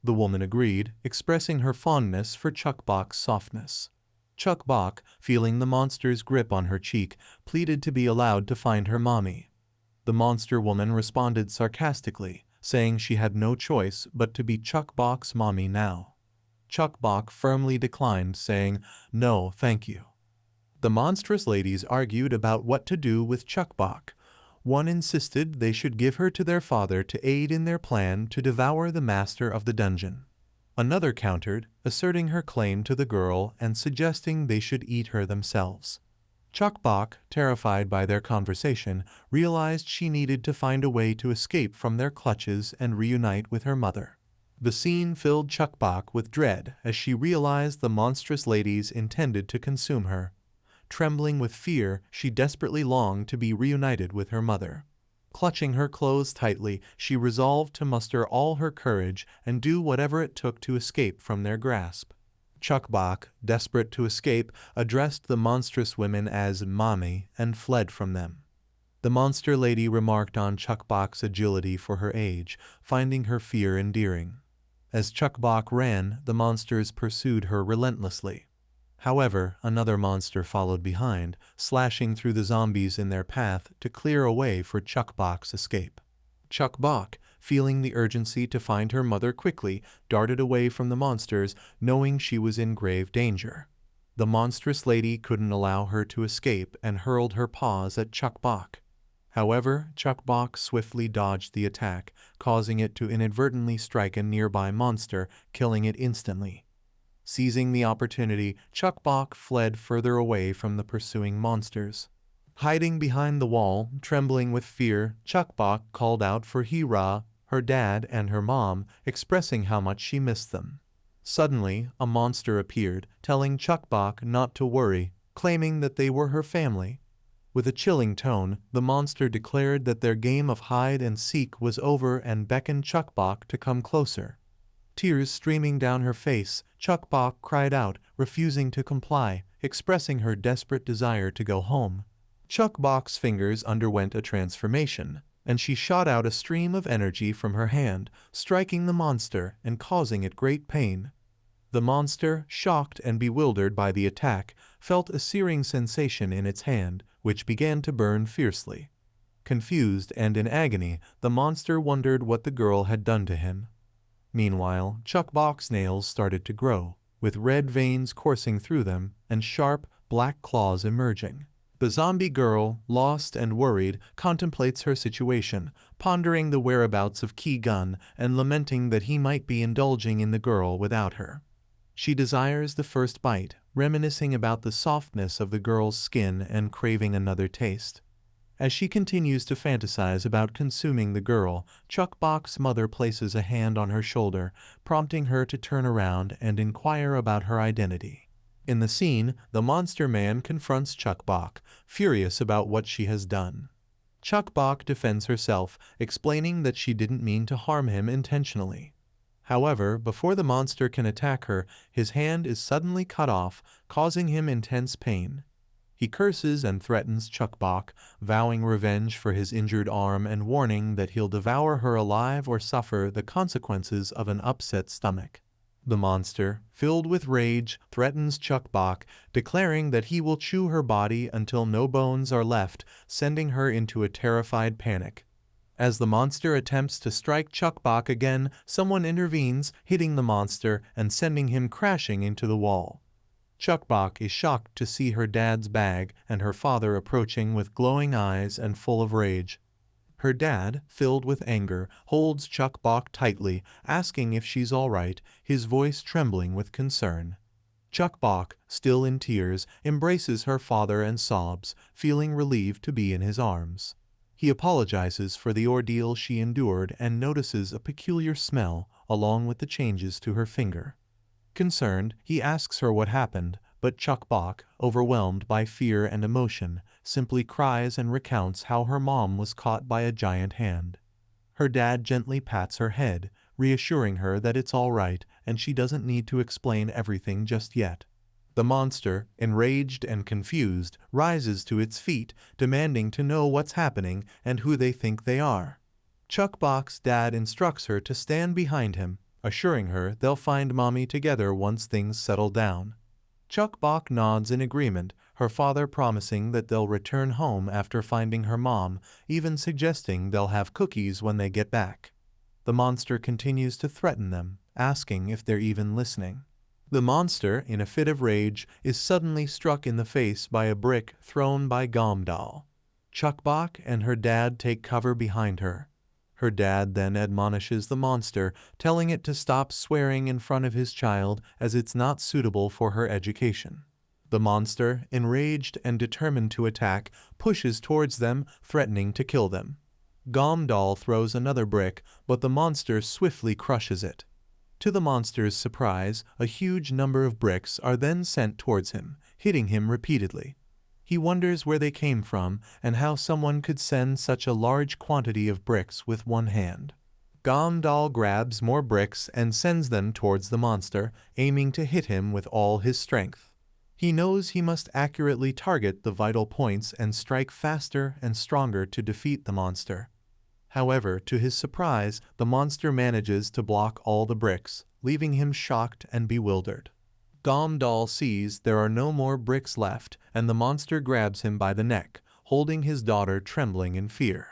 The woman agreed, expressing her fondness for Chuck Bach's softness. Chuck Bach, feeling the monster's grip on her cheek, pleaded to be allowed to find her mommy. The monster woman responded sarcastically, saying she had no choice but to be Chuck Bach's mommy now. Chuck Bach firmly declined, saying, "No, thank you." The monstrous ladies argued about what to do with Chuck Bach. One insisted they should give her to their father to aid in their plan to devour the master of the dungeon. Another countered, asserting her claim to the girl and suggesting they should eat her themselves. Chuck Bach, terrified by their conversation, realized she needed to find a way to escape from their clutches and reunite with her mother. The scene filled Chuck Bach with dread as she realized the monstrous ladies intended to consume her. Trembling with fear, she desperately longed to be reunited with her mother. Clutching her clothes tightly, she resolved to muster all her courage and do whatever it took to escape from their grasp. Chuck Bach, desperate to escape, addressed the monstrous women as "Mommy" and fled from them. The monster lady remarked on Chuck Bach's agility for her age, finding her fear endearing. As Chuck Bach ran, the monsters pursued her relentlessly. However, another monster followed behind, slashing through the zombies in their path to clear a way for Chuckbok's escape. Chuckbok, feeling the urgency to find her mother quickly, darted away from the monsters, knowing she was in grave danger. The monstrous lady couldn't allow her to escape and hurled her paws at Chuckbok. However, Chuckbok swiftly dodged the attack, causing it to inadvertently strike a nearby monster, killing it instantly. Seizing the opportunity, Chuckbok fled further away from the pursuing monsters. Hiding behind the wall, trembling with fear, Chuckbok called out for Hira, her dad, and her mom, expressing how much she missed them. Suddenly, a monster appeared, telling Chuckbok not to worry, claiming that they were her family. With a chilling tone, the monster declared that their game of hide and seek was over and beckoned Chuckbok to come closer. Tears streaming down her face, Chuckbok cried out, refusing to comply, expressing her desperate desire to go home. Chuckbok's fingers underwent a transformation, and she shot out a stream of energy from her hand, striking the monster and causing it great pain. The monster, shocked and bewildered by the attack, felt a searing sensation in its hand, which began to burn fiercely. Confused and in agony, the monster wondered what the girl had done to him. Meanwhile, Chuckbok's nails started to grow, with red veins coursing through them and sharp, black claws emerging. The zombie girl, lost and worried, contemplates her situation, pondering the whereabouts of Ki-gun and lamenting that he might be indulging in the girl without her. She desires the first bite, reminiscing about the softness of the girl's skin and craving another taste. As she continues to fantasize about consuming the girl, Chuckbok's mother places a hand on her shoulder, prompting her to turn around and inquire about her identity. In the scene, the monster man confronts Chuckbok, furious about what she has done. Chuckbok defends herself, explaining that she didn't mean to harm him intentionally. However, before the monster can attack her, his hand is suddenly cut off, causing him intense pain. He curses and threatens Chuckbok, vowing revenge for his injured arm and warning that he'll devour her alive or suffer the consequences of an upset stomach. The monster, filled with rage, threatens Chuckbok, declaring that he will chew her body until no bones are left, sending her into a terrified panic. As the monster attempts to strike Chuckbok again, someone intervenes, hitting the monster and sending him crashing into the wall. Chuckbok is shocked to see her dad's bag and her father approaching with glowing eyes and full of rage. Her dad, filled with anger, holds Chuckbok tightly, asking if she's all right, his voice trembling with concern. Chuckbok, still in tears, embraces her father and sobs, feeling relieved to be in his arms. He apologizes for the ordeal she endured and notices a peculiar smell along with the changes to her finger. Concerned, he asks her what happened, but Chuckbok, overwhelmed by fear and emotion, simply cries and recounts how her mom was caught by a giant hand. Her dad gently pats her head, reassuring her that it's all right and she doesn't need to explain everything just yet. The monster, enraged and confused, rises to its feet, demanding to know what's happening and who they think they are. Chuckbok's dad instructs her to stand behind him, assuring her they'll find mommy together once things settle down. Chuckbok nods in agreement, her father promising that they'll return home after finding her mom, even suggesting they'll have cookies when they get back. The monster continues to threaten them, asking if they're even listening. The monster, in a fit of rage, is suddenly struck in the face by a brick thrown by Gomdal. Chuckbok and her dad take cover behind her. Her dad then admonishes the monster, telling it to stop swearing in front of his child as it's not suitable for her education. The monster, enraged and determined to attack, pushes towards them, threatening to kill them. Gomdal throws another brick, but the monster swiftly crushes it. To the monster's surprise, a huge number of bricks are then sent towards him, hitting him repeatedly. He wonders where they came from and how someone could send such a large quantity of bricks with one hand. Gomdal grabs more bricks and sends them towards the monster, aiming to hit him with all his strength. He knows he must accurately target the vital points and strike faster and stronger to defeat the monster. However, to his surprise, the monster manages to block all the bricks, leaving him shocked and bewildered. Gomdal sees there are no more bricks left, and the monster grabs him by the neck, holding his daughter trembling in fear.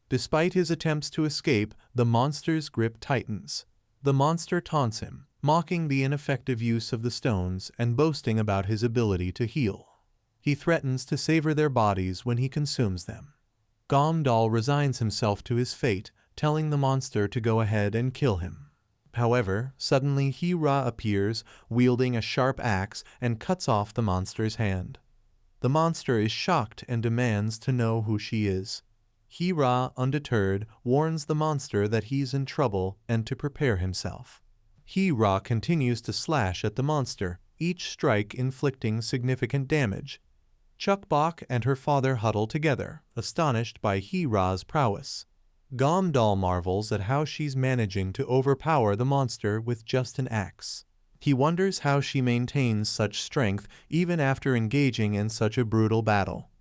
Despite his attempts to escape, the monster's grip tightens. The monster taunts him, mocking the ineffective use of the stones and boasting about his ability to heal. He threatens to savor their bodies when he consumes them. Gomdal resigns himself to his fate, telling the monster to go ahead and kill him. However, suddenly Hira appears, wielding a sharp axe, and cuts off the monster's hand. The monster is shocked and demands to know who she is. Hira, undeterred, warns the monster that he's in trouble and to prepare himself. Hira continues to slash at the monster, each strike inflicting significant damage. Chukbok and her father huddle together, astonished by Hira's prowess. Gomdal marvels at how she's managing to overpower the monster with just an axe. He wonders how she maintains such strength even after engaging in such a brutal battle.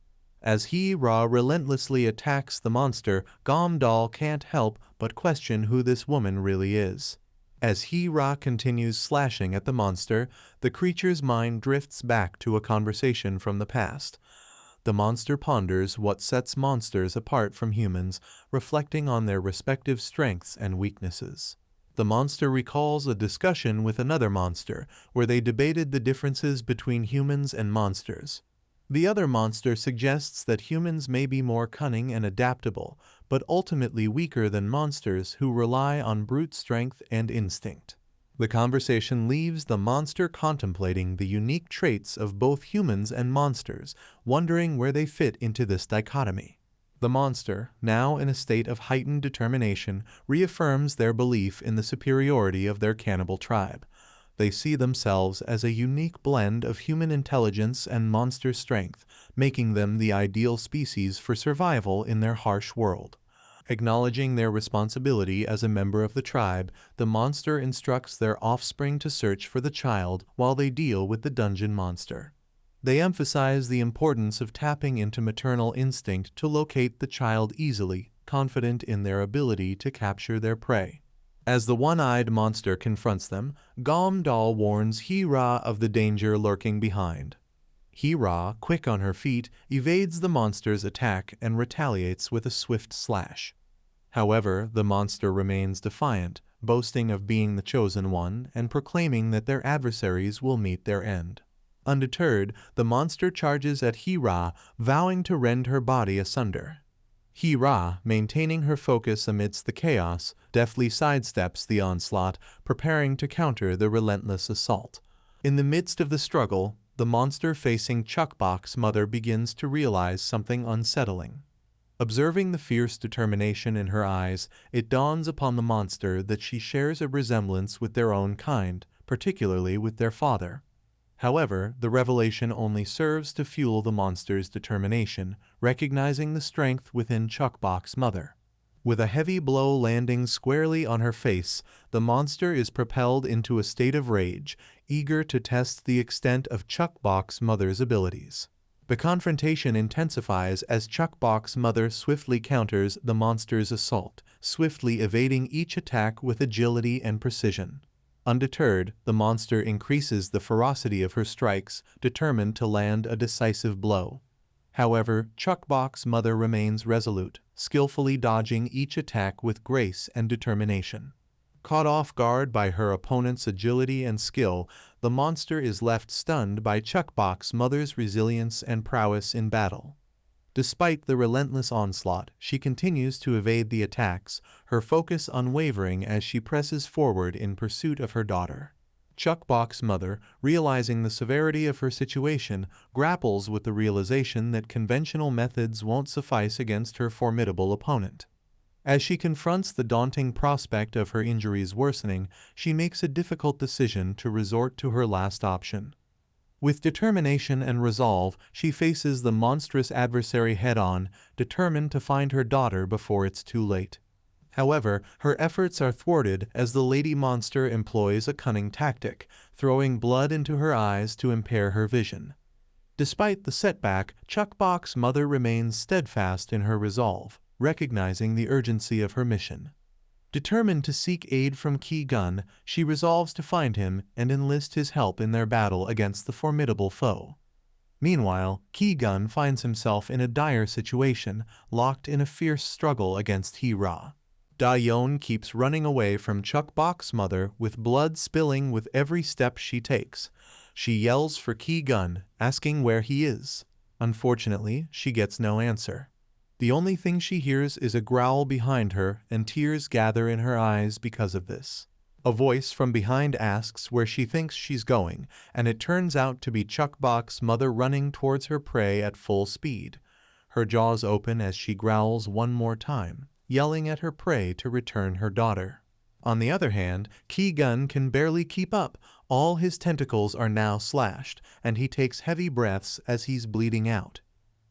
As Hira relentlessly attacks the monster, Gomdal can't help but question who this woman really is. As Hira continues slashing at the monster, the creature's mind drifts back to a conversation from the past. The monster ponders what sets monsters apart from humans, reflecting on their respective strengths and weaknesses. The monster recalls a discussion with another monster, where they debated the differences between humans and monsters. The other monster suggests that humans may be more cunning and adaptable, but ultimately weaker than monsters who rely on brute strength and instinct. The conversation leaves the monster contemplating the unique traits of both humans and monsters, wondering where they fit into this dichotomy. The monster, now in a state of heightened determination, reaffirms their belief in the superiority of their cannibal tribe. They see themselves as a unique blend of human intelligence and monster strength, making them the ideal species for survival in their harsh world. Acknowledging their responsibility as a member of the tribe, the monster instructs their offspring to search for the child while they deal with the dungeon monster. They emphasize the importance of tapping into maternal instinct to locate the child easily, confident in their ability to capture their prey. As the one-eyed monster confronts them, Gomdal warns Hira of the danger lurking behind. Hira, quick on her feet, evades the monster's attack and retaliates with a swift slash. However, the monster remains defiant, boasting of being the chosen one and proclaiming that their adversaries will meet their end. Undeterred, the monster charges at Hira, vowing to rend her body asunder. Hira, maintaining her focus amidst the chaos, deftly sidesteps the onslaught, preparing to counter the relentless assault. In the midst of the struggle, the monster facing Chukbok's mother begins to realize something unsettling. Observing the fierce determination in her eyes, it dawns upon the monster that she shares a resemblance with their own kind, particularly with their father. However, the revelation only serves to fuel the monster's determination, recognizing the strength within Chukbok's mother. With a heavy blow landing squarely on her face, the monster is propelled into a state of rage, eager to test the extent of Chukbok's mother's abilities. The confrontation intensifies as Chukbok's mother swiftly counters the monster's assault, swiftly evading each attack with agility and precision. Undeterred, the monster increases the ferocity of her strikes, determined to land a decisive blow. However, Chukbok's mother remains resolute, skillfully dodging each attack with grace and determination. Caught off guard by her opponent's agility and skill, the monster is left stunned by Chukbok's mother's resilience and prowess in battle. Despite the relentless onslaught, she continues to evade the attacks, her focus unwavering as she presses forward in pursuit of her daughter. Chukbok's mother, realizing the severity of her situation, grapples with the realization that conventional methods won't suffice against her formidable opponent. As she confronts the daunting prospect of her injuries worsening, she makes a difficult decision to resort to her last option. With determination and resolve, she faces the monstrous adversary head-on, determined to find her daughter before it's too late. However, her efforts are thwarted as the lady monster employs a cunning tactic, throwing blood into her eyes to impair her vision. Despite the setback, Chukbok's mother remains steadfast in her resolve, recognizing the urgency of her mission. Determined to seek aid from Ki-gun, she resolves to find him and enlist his help in their battle against the formidable foe. Meanwhile, Ki-gun finds himself in a dire situation, locked in a fierce struggle against Hee-ra. Da-yeon keeps running away from Chuk-bok's mother with blood spilling with every step she takes. She yells for Ki-gun, asking where he is. Unfortunately, she gets no answer. The only thing she hears is a growl behind her, and tears gather in her eyes because of this. A voice from behind asks where she thinks she's going, and it turns out to be Chuk-bok's mother running towards her prey at full speed. Her jaws open as she growls one more time, yelling at her prey to return her daughter. On the other hand, Ki-gun can barely keep up. All his tentacles are now slashed, and he takes heavy breaths as he's bleeding out.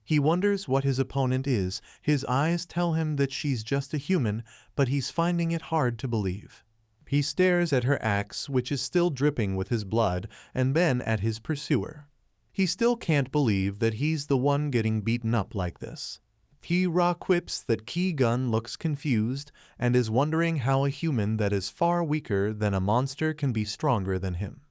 He wonders what his opponent is. His eyes tell him that she's just a human, but he's finding it hard to believe. He stares at her axe, which is still dripping with his blood, and then at his pursuer. He still can't believe that he's the one getting beaten up like this. Hee-ra quips that Ki-gun looks confused and is wondering how a human that is far weaker than a monster can be stronger than him.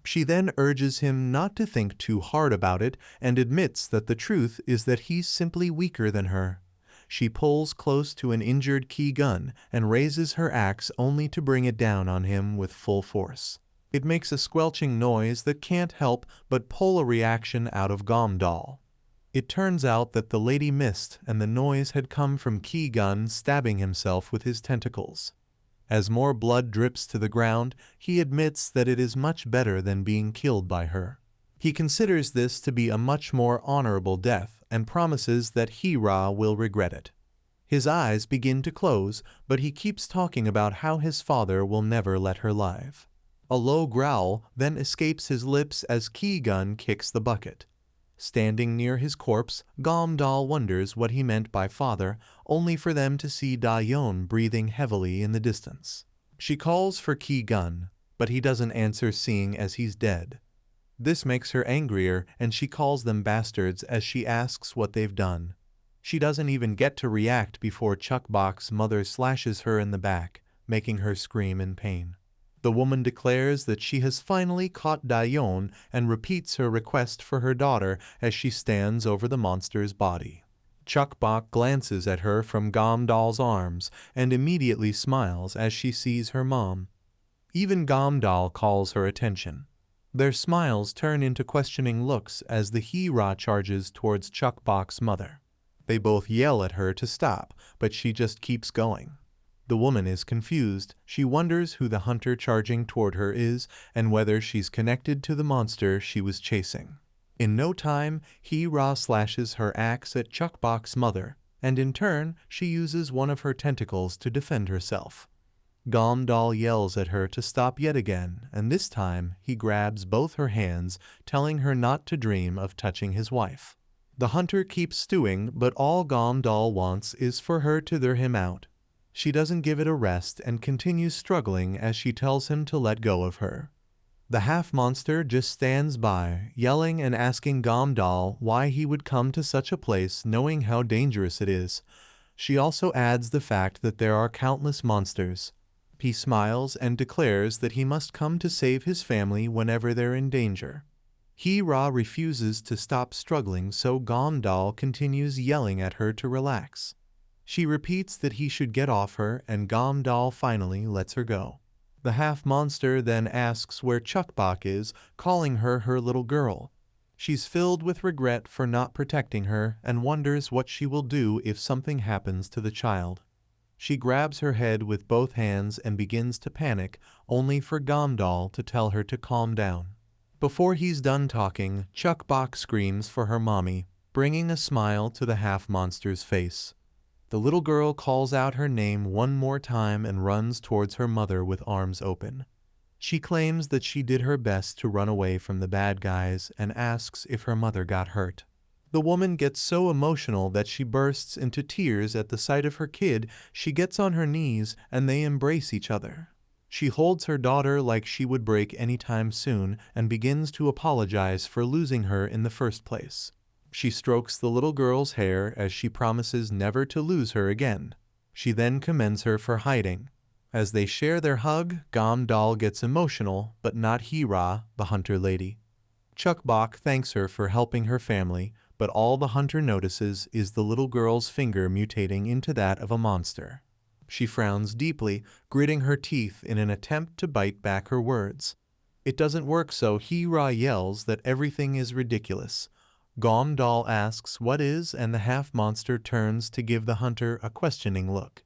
She then urges him not to think too hard about it and admits that the truth is that he's simply weaker than her. She pulls close to an injured Ki-gun and raises her axe only to bring it down on him with full force. It makes a squelching noise that can't help but pull a reaction out of Gomdal. It turns out that the lady missed and the noise had come from Ki-gun stabbing himself with his tentacles. As more blood drips to the ground, he admits that it is much better than being killed by her. He considers this to be a much more honorable death and promises that Hee-ra will regret it. His eyes begin to close, but he keeps talking about how his father will never let her live. A low growl then escapes his lips as Ki-gun kicks the bucket. Standing near his corpse, Gomdal wonders what he meant by father, only for them to see Da-yeon breathing heavily in the distance. She calls for Ki-gun, but he doesn't answer, seeing as he's dead. This makes her angrier, and she calls them bastards as she asks what they've done. She doesn't even get to react before Chuk-bok's mother slashes her in the back, making her scream in pain. The woman declares that she has finally caught Da-yeon and repeats her request for her daughter as she stands over the monster's body. Chuk-bok glances at her from Gomdal's arms and immediately smiles as she sees her mom. Even Gomdal calls her attention. Their smiles turn into questioning looks as the Hee-ra charges towards Chuk-bok's mother. They both yell at her to stop, but she just keeps going. The woman is confused. She wonders who the hunter charging toward her is and whether she's connected to the monster she was chasing. In no time, Hee-ra slashes her axe at Chuk-bok's mother, and in turn, she uses one of her tentacles to defend herself. Gomdal yells at her to stop yet again, and this time he grabs both her hands, telling her not to dream of touching his wife. The hunter keeps stewing, but all Gomdal wants is for her to lure him out. She doesn't give it a rest and continues struggling as she tells him to let go of her. The half-monster just stands by, yelling and asking Gomdal why he would come to such a place knowing how dangerous it is. She also adds the fact that there are countless monsters. He smiles and declares that he must come to save his family whenever they're in danger. Hee-ra refuses to stop struggling, so Gomdal continues yelling at her to relax. She repeats that he should get off her, and Gomdal finally lets her go. The half-monster then asks where Chuk-bok is, calling her her little girl. She's filled with regret for not protecting her and wonders what she will do if something happens to the child. She grabs her head with both hands and begins to panic, only for Gomdal to tell her to calm down. Before he's done talking, Chuk-bok screams for her mommy, bringing a smile to the half-monster's face. The little girl calls out her name one more time and runs towards her mother with arms open. She claims that she did her best to run away from the bad guys and asks if her mother got hurt. The woman gets so emotional that she bursts into tears at the sight of her kid. She gets on her knees and they embrace each other. She holds her daughter like she would break anytime soon and begins to apologize for losing her in the first place. She strokes the little girl's hair as she promises never to lose her again. She then commends her for hiding. As they share their hug, Gam-dal gets emotional, but not Hee-ra, the hunter lady. Chuk-bok thanks her for helping her family, but all the hunter notices is the little girl's finger mutating into that of a monster. She frowns deeply, gritting her teeth in an attempt to bite back her words. It doesn't work, so Hee-ra yells that everything is ridiculous. Gam-dal asks what is, and the half-monster turns to give the hunter a questioning look.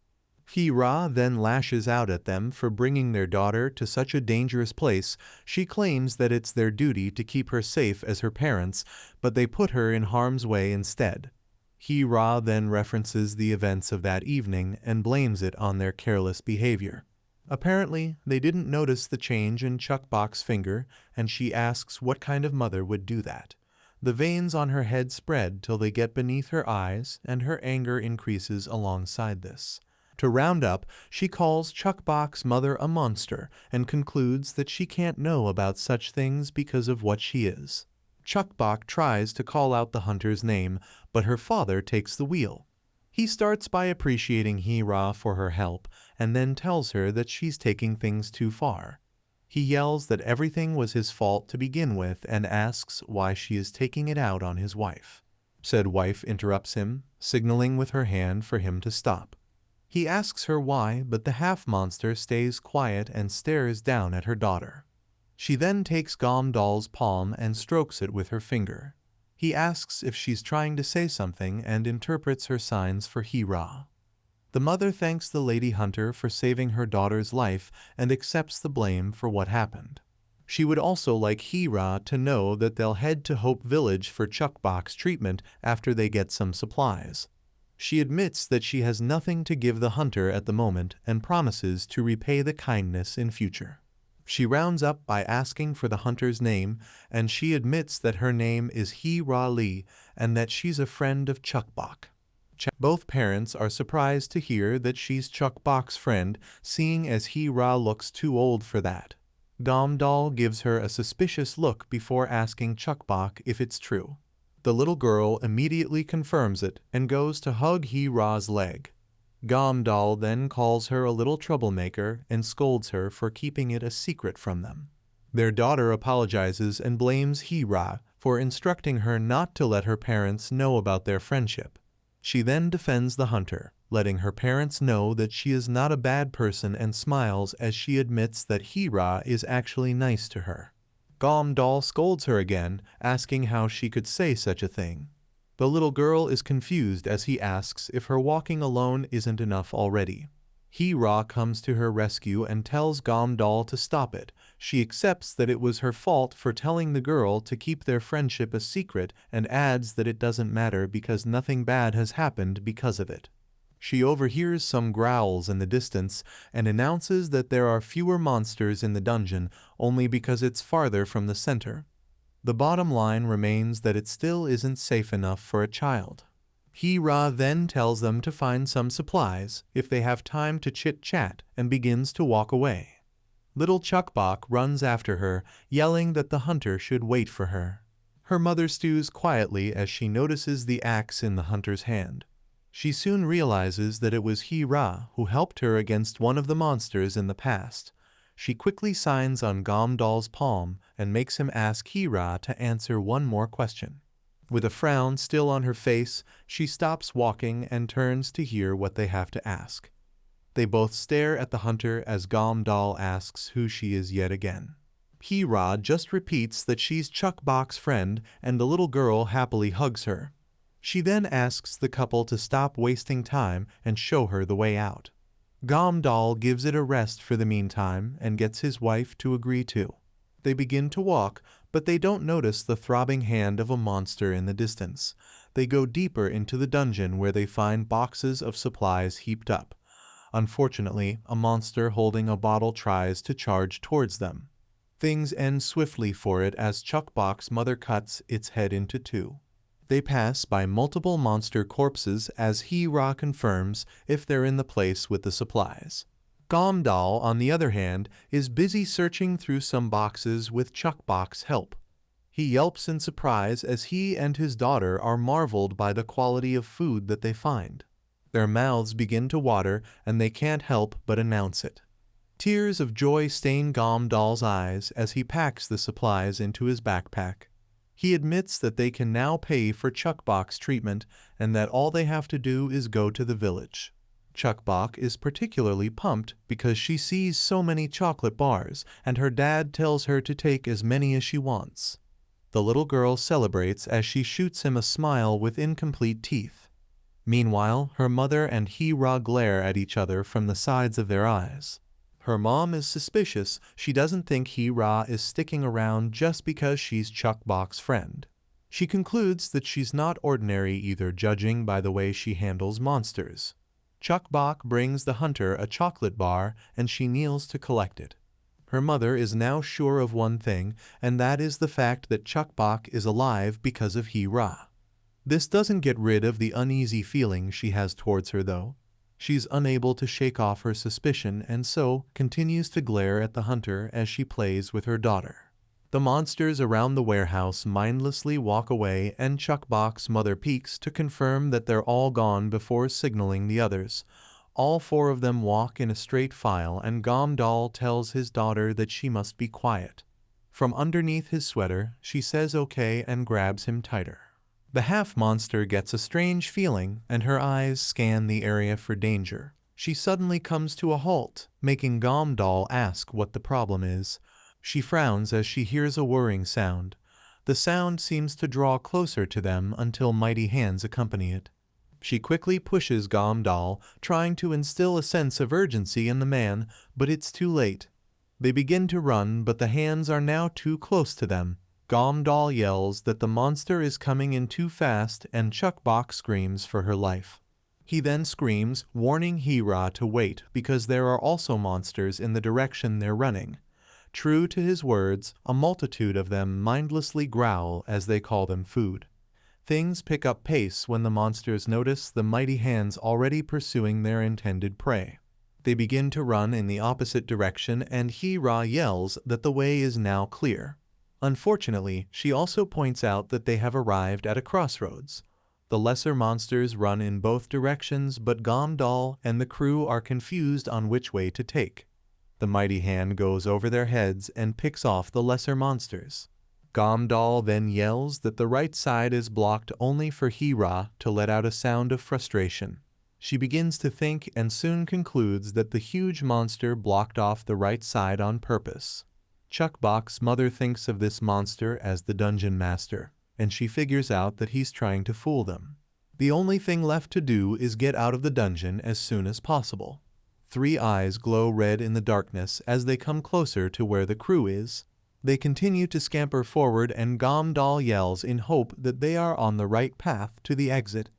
Hee-ra then lashes out at them for bringing their daughter to such a dangerous place. She claims that it's their duty to keep her safe as her parents, but they put her in harm's way instead. Hee-ra then references the events of that evening and blames it on their careless behavior. Apparently, they didn't notice the change in Chuk-bok's finger, and she asks what kind of mother would do that. The veins on her head spread till they get beneath her eyes, and her anger increases alongside this. To round up, she calls Chuk-bok's mother a monster and concludes that she can't know about such things because of what she is. Chuk-bok tries to call out the hunter's name, but her father takes the wheel. He starts by appreciating Hee-ra for her help and then tells her that she's taking things too far. He yells that everything was his fault to begin with and asks why she is taking it out on his wife. Said wife interrupts him, signaling with her hand for him to stop. He asks her why, but the half-monster stays quiet and stares down at her daughter. She then takes Gam-dal's palm and strokes it with her finger. He asks if she's trying to say something and interprets her signs for Hee-ra. The mother thanks the lady hunter for saving her daughter's life and accepts the blame for what happened. She would also like Hee-ra to know that they'll head to Hope Village for Chuk-bok's treatment after they get some supplies. She admits that she has nothing to give the hunter at the moment and promises to repay the kindness in future. She rounds up by asking for the hunter's name, and she admits that her name is Hee-ra Lee and that she's a friend of Chuk-bok. Both parents are surprised to hear that she's Chuk-bok's friend, seeing as Hee-ra looks too old for that. Gam-dal gives her a suspicious look before asking Chuk-bok if it's true. The little girl immediately confirms it and goes to hug Hee-ra's leg. Gam-dal then calls her a little troublemaker and scolds her for keeping it a secret from them. Their daughter apologizes and blames Hee-ra for instructing her not to let her parents know about their friendship. She then defends the hunter, letting her parents know that she is not a bad person and smiles as she admits that Hee-ra is actually nice to her. Gam-dal scolds her again, asking how she could say such a thing. The little girl is confused as he asks if her walking alone isn't enough already. Hee-ra comes to her rescue and tells Gam-dal to stop it. She accepts that it was her fault for telling the girl to keep their friendship a secret and adds that it doesn't matter because nothing bad has happened because of it. She overhears some growls in the distance and announces that there are fewer monsters in the dungeon only because it's farther from the center. The bottom line remains that it still isn't safe enough for a child. Hee-ra then tells them to find some supplies if they have time to chit-chat and begins to walk away. Little Chuk-bok runs after her, yelling that the hunter should wait for her. Her mother stews quietly as she notices the axe in the hunter's hand. She soon realizes that it was Hee-ra who helped her against one of the monsters in the past. She quickly signs on Gam-dal's palm and makes him ask Hee-ra to answer one more question. With a frown still on her face, she stops walking and turns to hear what they have to ask. They both stare at the hunter as Gam-dal asks who she is yet again. Hee-ra just repeats that she's Chuk-bok's friend, and the little girl happily hugs her. She then asks the couple to stop wasting time and show her the way out. Gam-dal gives it a rest for the meantime and gets his wife to agree too. They begin to walk, but they don't notice the throbbing hand of a monster in the distance. They go deeper into the dungeon where they find boxes of supplies heaped up. Unfortunately, a monster holding a bottle tries to charge towards them. Things end swiftly for it as Chuk-bok's mother cuts its head into two. They pass by multiple monster corpses as Hee-ra confirms if they're in the place with the supplies. Gam-dal, on the other hand, is busy searching through some boxes with Chuk-bok's help. He yelps in surprise as he and his daughter are marveled by the quality of food that they find. Their mouths begin to water and they can't help but announce it. Tears of joy stain Gomdal's eyes as he packs the supplies into his backpack. He admits that they can now pay for Chuckbok's treatment and that all they have to do is go to the village. Chuckbok is particularly pumped because she sees so many chocolate bars and her dad tells her to take as many as she wants. The little girl celebrates as she shoots him a smile with incomplete teeth. Meanwhile, her mother and Hee-ra glare at each other from the sides of their eyes. Her mom is suspicious. She doesn't think Hee-ra is sticking around just because she's Chuckbok's friend. She concludes that she's not ordinary either, judging by the way she handles monsters. Chuckbok brings the hunter a chocolate bar and she kneels to collect it. Her mother is now sure of one thing, and that is the fact that Chuckbok is alive because of Hee-ra. This doesn't get rid of the uneasy feeling she has towards her though. She's unable to shake off her suspicion and so continues to glare at the hunter as she plays with her daughter. The monsters around the warehouse mindlessly walk away and Chuckbok's mother peeks to confirm that they're all gone before signaling the others. All four of them walk in a straight file and Gomdal tells his daughter that she must be quiet. From underneath his sweater, she says okay and grabs him tighter. The half-monster gets a strange feeling and her eyes scan the area for danger. She suddenly comes to a halt, making Gomdal ask what the problem is. She frowns as she hears a whirring sound. The sound seems to draw closer to them until mighty hands accompany it. She quickly pushes Gomdal, trying to instill a sense of urgency in the man, but it's too late. They begin to run, but the hands are now too close to them. Gomdal yells that the monster is coming in too fast and Chuckbok screams for her life. He then screams, warning Hee-ra to wait because there are also monsters in the direction they're running. True to his words, a multitude of them mindlessly growl as they call them food. Things pick up pace when the monsters notice the mighty hands already pursuing their intended prey. They begin to run in the opposite direction and Hee-ra yells that the way is now clear. Unfortunately, she also points out that they have arrived at a crossroads. The lesser monsters run in both directions, but Gomdal and the crew are confused on which way to take. The mighty hand goes over their heads and picks off the lesser monsters. Gomdal then yells that the right side is blocked only for Hee-ra to let out a sound of frustration. She begins to think and soon concludes that the huge monster blocked off the right side on purpose. Chuckbok's mother thinks of this monster as the dungeon master, and she figures out that he's trying to fool them. The only thing left to do is get out of the dungeon as soon as possible. Three eyes glow red in the darkness as they come closer to where the crew is. They continue to scamper forward and Gomdal yells in hope that they are on the right path to the exit.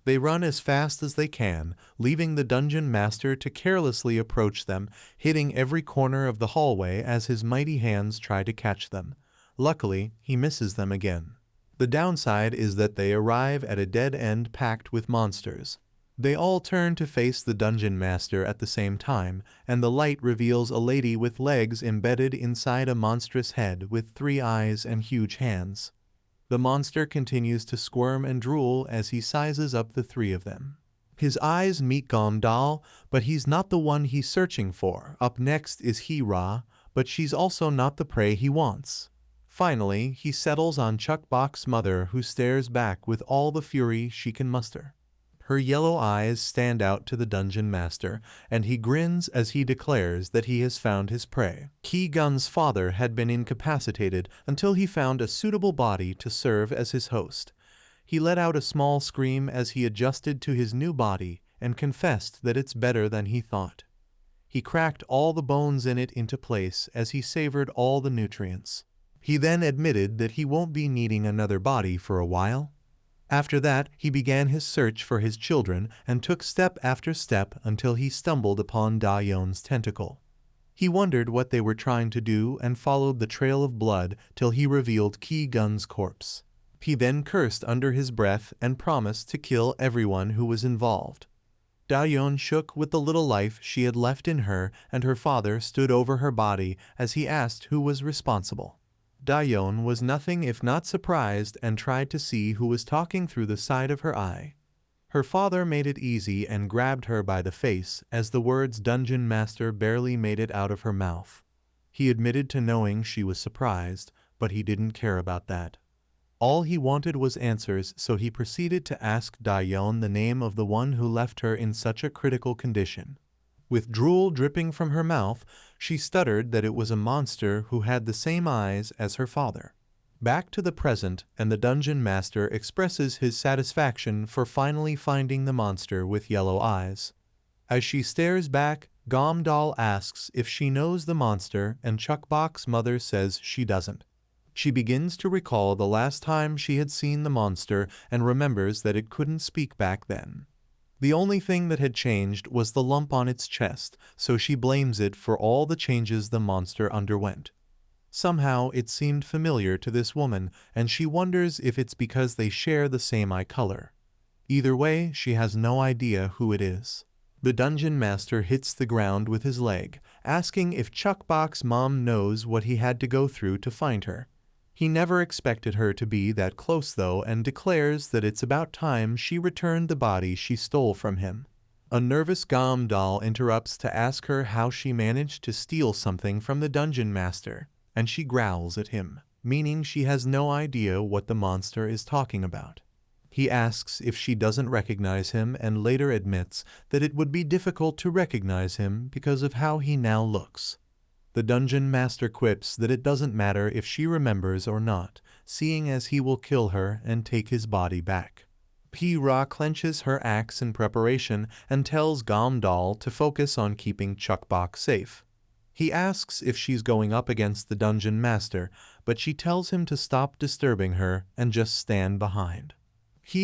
They run as fast as they can, leaving the dungeon master to carelessly approach them, hitting every corner of the hallway as his mighty hands try to catch them. Luckily, he misses them again. The downside is that they arrive at a dead end packed with monsters. They all turn to face the dungeon master at the same time, and the light reveals a lady with legs embedded inside a monstrous head with 3 eyes and huge hands. The monster continues to squirm and drool as he sizes up the 3 of them. His eyes meet Gomdal, but he's not the one he's searching for. Up next is Hee-ra, but she's also not the prey he wants. Finally, he settles on Chuckbok's mother, who stares back with all the fury she can muster. Her yellow eyes stand out to the dungeon master, and he grins as he declares that he has found his prey. Ki-gun's father had been incapacitated until he found a suitable body to serve as his host. He let out a small scream as he adjusted to his new body and confessed that it's better than he thought. He cracked all the bones in it into place as he savored all the nutrients. He then admitted that he won't be needing another body for a while. After that, he began his search for his children and took step after step until he stumbled upon Da-yeon's tentacle. He wondered what they were trying to do and followed the trail of blood till he revealed Ki-gun's corpse. He then cursed under his breath and promised to kill everyone who was involved. Da-yeon shook with the little life she had left in her, and her father stood over her body as he asked who was responsible. Da-yeon was nothing if not surprised and tried to see who was talking through the side of her eye. Her father made it easy and grabbed her by the face as the words Dungeon Master barely made it out of her mouth. He admitted to knowing she was surprised, but he didn't care about that. All he wanted was answers, so he proceeded to ask Daeyeon the name of the one who left her in such a critical condition. With drool dripping from her mouth, she stuttered that it was a monster who had the same eyes as her father. Back to the present, and the Dungeon Master expresses his satisfaction for finally finding the monster with yellow eyes. As she stares back, Gomdal asks if she knows the monster, and Chukbok's mother says she doesn't. She begins to recall the last time she had seen the monster and remembers that it couldn't speak back then. The only thing that had changed was the lump on its chest, so she blames it for all the changes the monster underwent. Somehow it seemed familiar to this woman, and she wonders if it's because they share the same eye color. Either way, she has no idea who it is. The Dungeon Master hits the ground with his leg, asking if Chukbok's mom knows what he had to go through to find her. He never expected her to be that close though, and declares that it's about time she returned the body she stole from him. A nervous Gomdal interrupts to ask her how she managed to steal something from the Dungeon Master, and she growls at him, meaning she has no idea what the monster is talking about. He asks if she doesn't recognize him and later admits that it would be difficult to recognize him because of how he now looks. The Dungeon Master quips that it doesn't matter if she remembers or not, seeing as he will kill her and take his body back. Ra clenches her axe in preparation and tells Gomdal to focus on keeping Chukbok safe. He asks if she's going up against the Dungeon Master, but she tells him to stop disturbing her and just stand behind.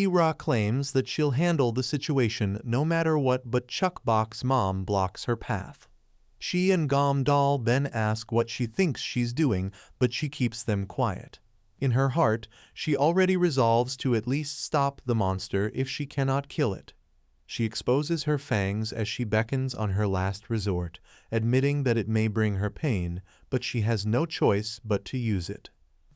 Ra claims that she'll handle the situation no matter what, but Chukbok's mom blocks her path. She and Gomdal then ask what she thinks she's doing, but she keeps them quiet. In her heart, she already resolves to at least stop the monster if she cannot kill it. She exposes her fangs as she beckons on her last resort, admitting that it may bring her pain, but she has no choice but to use it.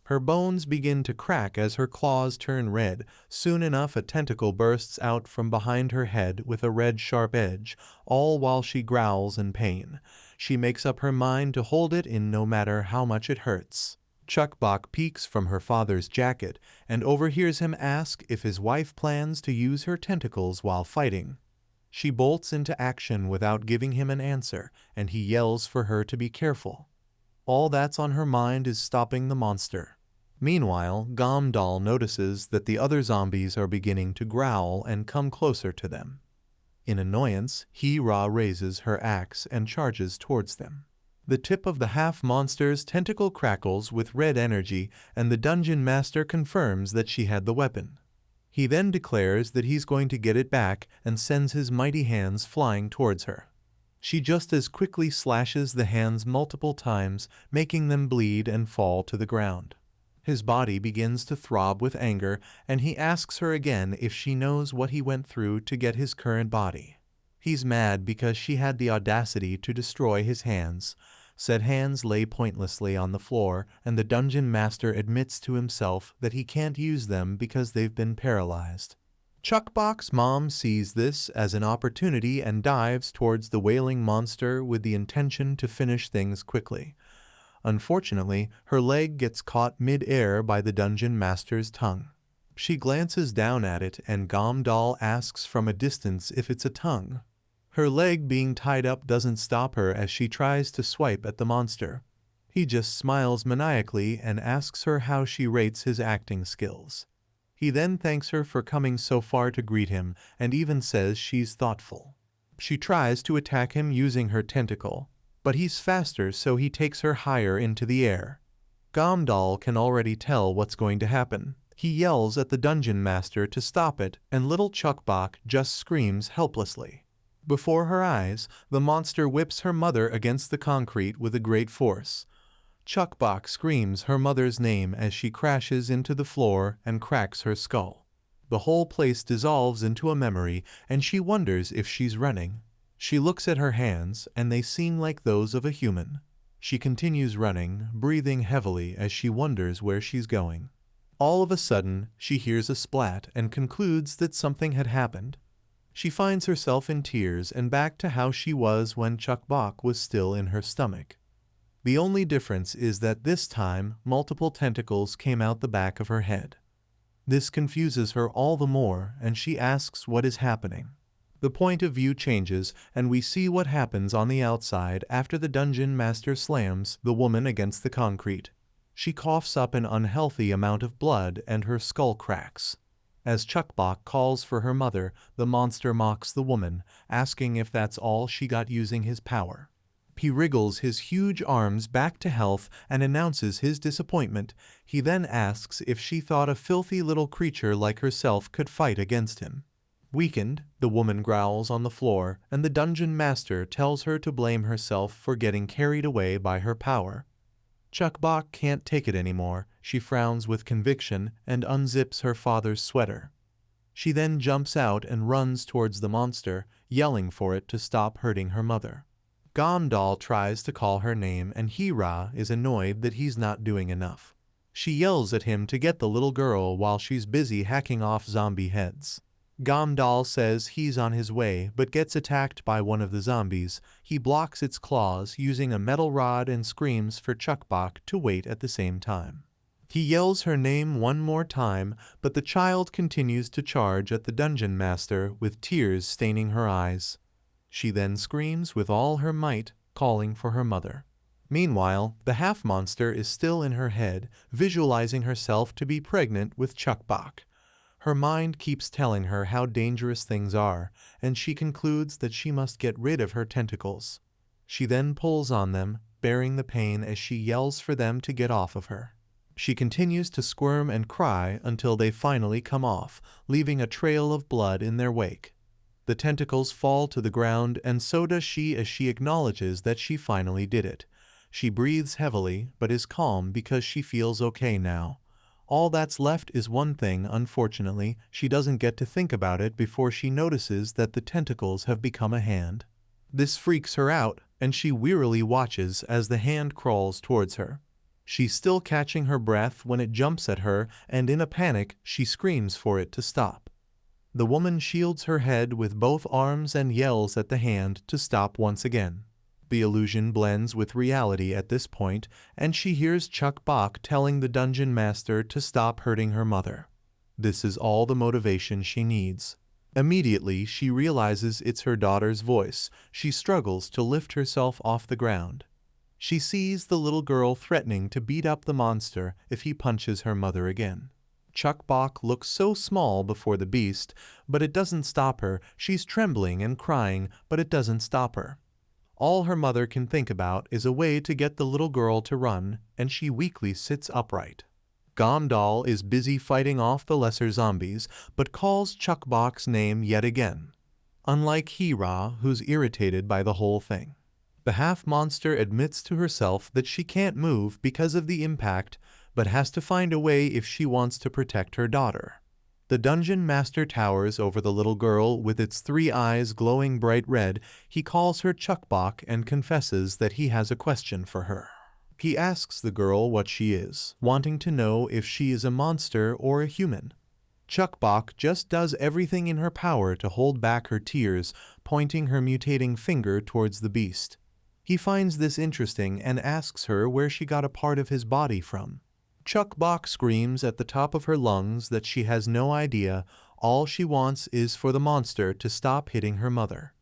Her bones begin to crack as her claws turn red. Soon enough, a tentacle bursts out from behind her head with a red sharp edge, all while she growls in pain. She makes up her mind to hold it in no matter how much it hurts. Chukbok peeks from her father's jacket and overhears him ask if his wife plans to use her tentacles while fighting. She bolts into action without giving him an answer, and he yells for her to be careful. All that's on her mind is stopping the monster. Meanwhile, Gomdal notices that the other zombies are beginning to growl and come closer to them. In annoyance, Ra raises her axe and charges towards them. The tip of the half-monster's tentacle crackles with red energy, and the Dungeon Master confirms that she had the weapon. He then declares that he's going to get it back and sends his mighty hands flying towards her. She just as quickly slashes the hands multiple times, making them bleed and fall to the ground. His body begins to throb with anger, and he asks her again if she knows what he went through to get his current body. He's mad because she had the audacity to destroy his hands. Said hands lay pointlessly on the floor, and the Dungeon Master admits to himself that he can't use them because they've been paralyzed. Chukbok's mom sees this as an opportunity and dives towards the wailing monster with the intention to finish things quickly. Unfortunately, her leg gets caught mid-air by the Dungeon Master's tongue. She glances down at it, and Gomdal asks from a distance if it's a tongue. Her leg being tied up doesn't stop her as she tries to swipe at the monster. He just smiles maniacally and asks her how she rates his acting skills. He then thanks her for coming so far to greet him and even says she's thoughtful. She tries to attack him using her tentacle, but he's faster, so he takes her higher into the air. Gomdal can already tell what's going to happen. He yells at the Dungeon Master to stop it, and little Chukbok just screams helplessly. Before her eyes, the monster whips her mother against the concrete with a great force. Chukbok screams her mother's name as she crashes into the floor and cracks her skull. The whole place dissolves into a memory, and she wonders if she's running. She looks at her hands, and they seem like those of a human. She continues running, breathing heavily as she wonders where she's going. All of a sudden, she hears a splat and concludes that something had happened. She finds herself in tears and back to how she was when Chukbok was still in her stomach. The only difference is that this time, multiple tentacles came out the back of her head. This confuses her all the more, and she asks what is happening. The point of view changes, and we see what happens on the outside after the dungeon master slams the woman against the concrete. She coughs up an unhealthy amount of blood and her skull cracks. As Chukbok calls for her mother, the monster mocks the woman, asking if that's all she got using his power. He wriggles his huge arms back to health and announces his disappointment. He then asks if she thought a filthy little creature like herself could fight against him. Weakened, the woman growls on the floor, and the dungeon master tells her to blame herself for getting carried away by her power. Chukbok can't take it anymore. She frowns with conviction and unzips her father's sweater. She then jumps out and runs towards the monster, yelling for it to stop hurting her mother. Gamdal tries to call her name and Hira is annoyed that he's not doing enough. She yells at him to get the little girl while she's busy hacking off zombie heads. Gamdal says he's on his way but gets attacked by one of the zombies. He blocks its claws using a metal rod and screams for Chukbok to wait at the same time. He yells her name one more time, but the child continues to charge at the dungeon master with tears staining her eyes. She then screams with all her might, calling for her mother. Meanwhile, the half-monster is still in her head, visualizing herself to be pregnant with Chukbok. Her mind keeps telling her how dangerous things are, and she concludes that she must get rid of her tentacles. She then pulls on them, bearing the pain as she yells for them to get off of her. She continues to squirm and cry until they finally come off, leaving a trail of blood in their wake. The tentacles fall to the ground, and so does she as she acknowledges that she finally did it. She breathes heavily, but is calm because she feels okay now. All that's left is one thing. Unfortunately, she doesn't get to think about it before she notices that the tentacles have become a hand. This freaks her out, and she wearily watches as the hand crawls towards her. She's still catching her breath when it jumps at her, and in a panic, she screams for it to stop. The woman shields her head with both arms and yells at the hand to stop once again. The illusion blends with reality at this point, and she hears Chukbok telling the dungeon master to stop hurting her mother. This is all the motivation she needs. Immediately, she realizes it's her daughter's voice. She struggles to lift herself off the ground. She sees the little girl threatening to beat up the monster if he punches her mother again. Chukbok looks so small before the beast, but it doesn't stop her. She's trembling and crying, but it doesn't stop her. All her mother can think about is a way to get the little girl to run, and she weakly sits upright. Gamdal is busy fighting off the lesser zombies, but calls Chukbok's name yet again. Unlike Hira, who's irritated by the whole thing. The half-monster admits to herself that she can't move because of the impact, but has to find a way if she wants to protect her daughter. The dungeon master towers over the little girl with its 3 eyes glowing bright red. He calls her Chukbok and confesses that he has a question for her. He asks the girl what she is, wanting to know if she is a monster or a human. Chukbok just does everything in her power to hold back her tears, pointing her mutating finger towards the beast. He finds this interesting and asks her where she got a part of his body from. Chukbok screams at the top of her lungs that she has no idea. All she wants is for the monster to stop hitting her mother.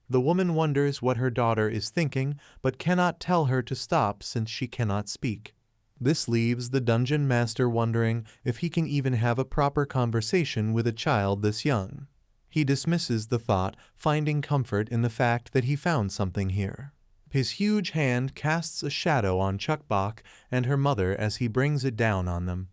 The woman wonders what her daughter is thinking, but cannot tell her to stop since she cannot speak. This leaves the dungeon master wondering if he can even have a proper conversation with a child this young. He dismisses the thought, finding comfort in the fact that he found something here. His huge hand casts a shadow on Chukbok and her mother as he brings it down on them.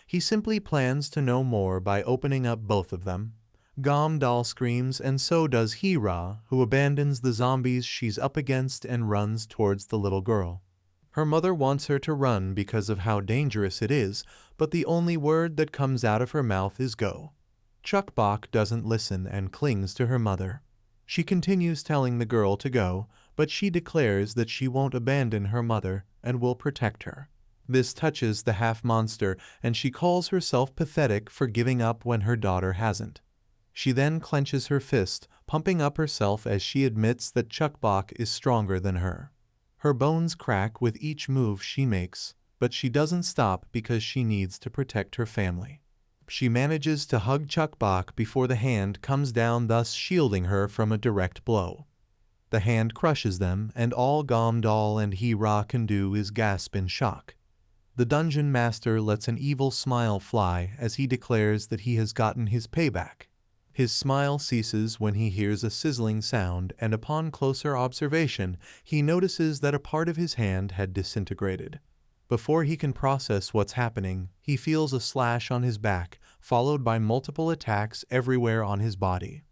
He simply plans to know more by opening up both of them. Gamdal screams, and so does Hira, who abandons the zombies she's up against and runs towards the little girl. Her mother wants her to run because of how dangerous it is, but the only word that comes out of her mouth is go. Chukbok doesn't listen and clings to her mother. She continues telling the girl to go, but she declares that she won't abandon her mother and will protect her. This touches the half-monster, and she calls herself pathetic for giving up when her daughter hasn't. She then clenches her fist, pumping up herself as she admits that Chukbok is stronger than her. Her bones crack with each move she makes, but she doesn't stop because she needs to protect her family. She manages to hug Chukbok before the hand comes down, thus shielding her from a direct blow. The hand crushes them, and all Gamdal and Hira can do is gasp in shock. The dungeon master lets an evil smile fly as he declares that he has gotten his payback. His smile ceases when he hears a sizzling sound, and upon closer observation, he notices that a part of his hand had disintegrated. Before he can process what's happening, he feels a slash on his back, followed by multiple attacks everywhere on his body.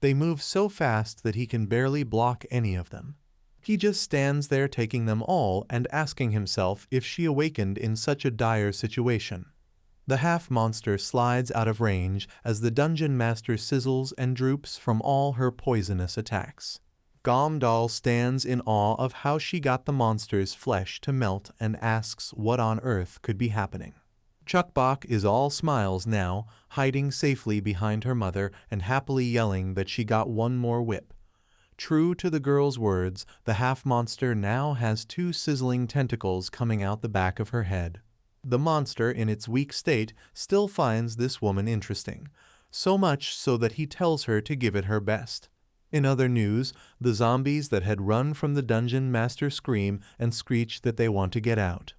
They move so fast that he can barely block any of them. He just stands there taking them all and asking himself if she awakened in such a dire situation. The half-monster slides out of range as the dungeon master sizzles and droops from all her poisonous attacks. Gamdal stands in awe of how she got the monster's flesh to melt and asks what on earth could be happening. Chukbok is all smiles now, hiding safely behind her mother and happily yelling that she got one more whip. True to the girl's words, the half-monster now has 2 sizzling tentacles coming out the back of her head. The monster, in its weak state, still finds this woman interesting, so much so that he tells her to give it her best. In other news, the zombies that had run from the dungeon master scream and screech that they want to get out.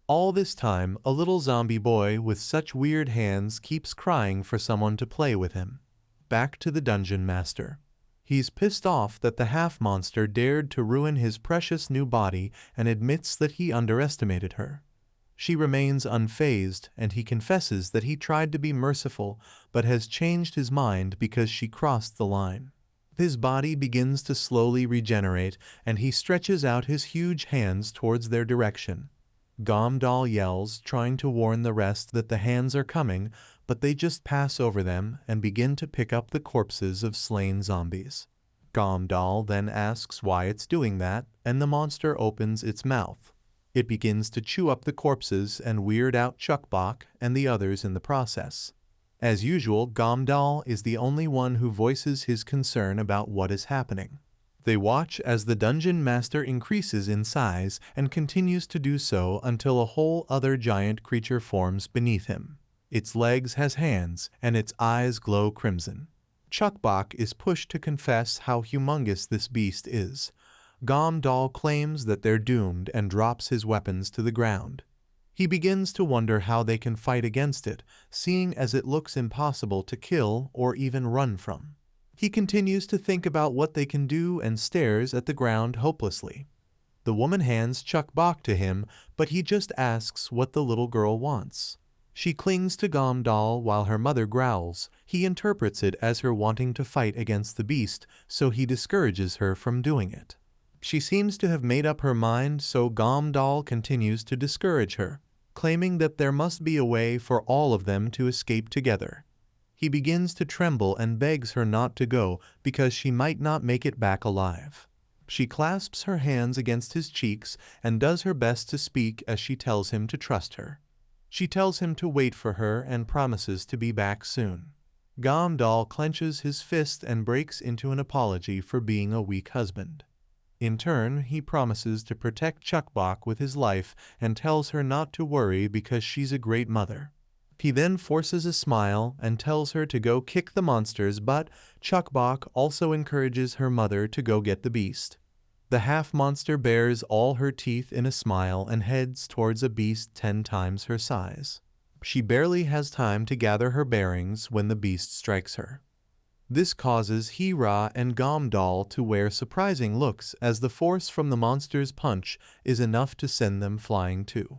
All this time, a little zombie boy with such weird hands keeps crying for someone to play with him. Back to the dungeon master. He's pissed off that the half-monster dared to ruin his precious new body and admits that he underestimated her. She remains unfazed, and he confesses that he tried to be merciful but has changed his mind because she crossed the line. His body begins to slowly regenerate, and he stretches out his huge hands towards their direction. Gamdal yells, trying to warn the rest that the hands are coming, but they just pass over them and begin to pick up the corpses of slain zombies. Gamdal then asks why it's doing that, and the monster opens its mouth. It begins to chew up the corpses and weird out Chukbok and the others in the process. As usual, Gamdal is the only one who voices his concern about what is happening. They watch as the dungeon master increases in size and continues to do so until a whole other giant creature forms beneath him. Its legs has hands, and its eyes glow crimson. Chukbok is pushed to confess how humongous this beast is. Gamdal claims that they're doomed and drops his weapons to the ground. He begins to wonder how they can fight against it, seeing as it looks impossible to kill or even run from. He continues to think about what they can do and stares at the ground hopelessly. The woman hands Chukbok to him, but he just asks what the little girl wants. She clings to Gamdal while her mother growls. He interprets it as her wanting to fight against the beast, so he discourages her from doing it. She seems to have made up her mind, so Gamdal continues to discourage her, claiming that there must be a way for all of them to escape together. He begins to tremble and begs her not to go because she might not make it back alive. She clasps her hands against his cheeks and does her best to speak as she tells him to trust her. She tells him to wait for her and promises to be back soon. Gamdal clenches his fist and breaks into an apology for being a weak husband. In turn, he promises to protect Chukbok with his life and tells her not to worry because she's a great mother. He then forces a smile and tells her to go kick the monsters, but Chukbok also encourages her mother to go get the beast. The half-monster bares all her teeth in a smile and heads towards a beast 10 times her size. She barely has time to gather her bearings when the beast strikes her. This causes Hira and Gamdal to wear surprising looks as the force from the monster's punch is enough to send them flying too.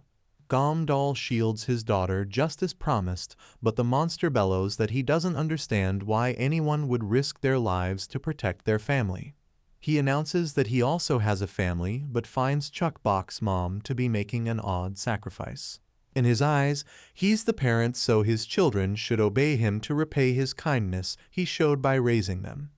Gamdal shields his daughter just as promised, but the monster bellows that he doesn't understand why anyone would risk their lives to protect their family. He announces that he also has a family, but finds Chukbok's mom to be making an odd sacrifice. In his eyes, he's the parent, so his children should obey him to repay his kindness he showed by raising them.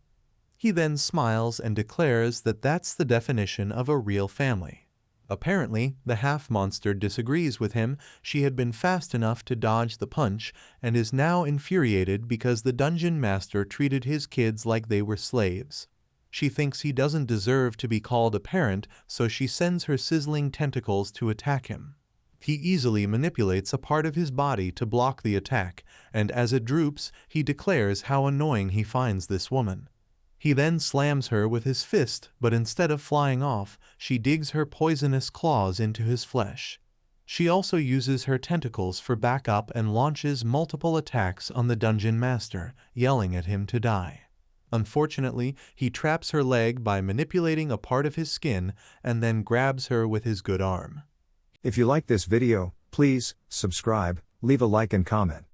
He then smiles and declares that that's the definition of a real family. Apparently, the half-monster disagrees with him. She had been fast enough to dodge the punch and is now infuriated because the dungeon master treated his kids like they were slaves. She thinks he doesn't deserve to be called a parent, so she sends her sizzling tentacles to attack him. He easily manipulates a part of his body to block the attack, and as it droops, he declares how annoying he finds this woman. He then slams her with his fist, but instead of flying off, she digs her poisonous claws into his flesh. She also uses her tentacles for backup and launches multiple attacks on the dungeon master, yelling at him to die. Unfortunately, he traps her leg by manipulating a part of his skin and then grabs her with his good arm. If you like this video, please subscribe, leave a like and comment.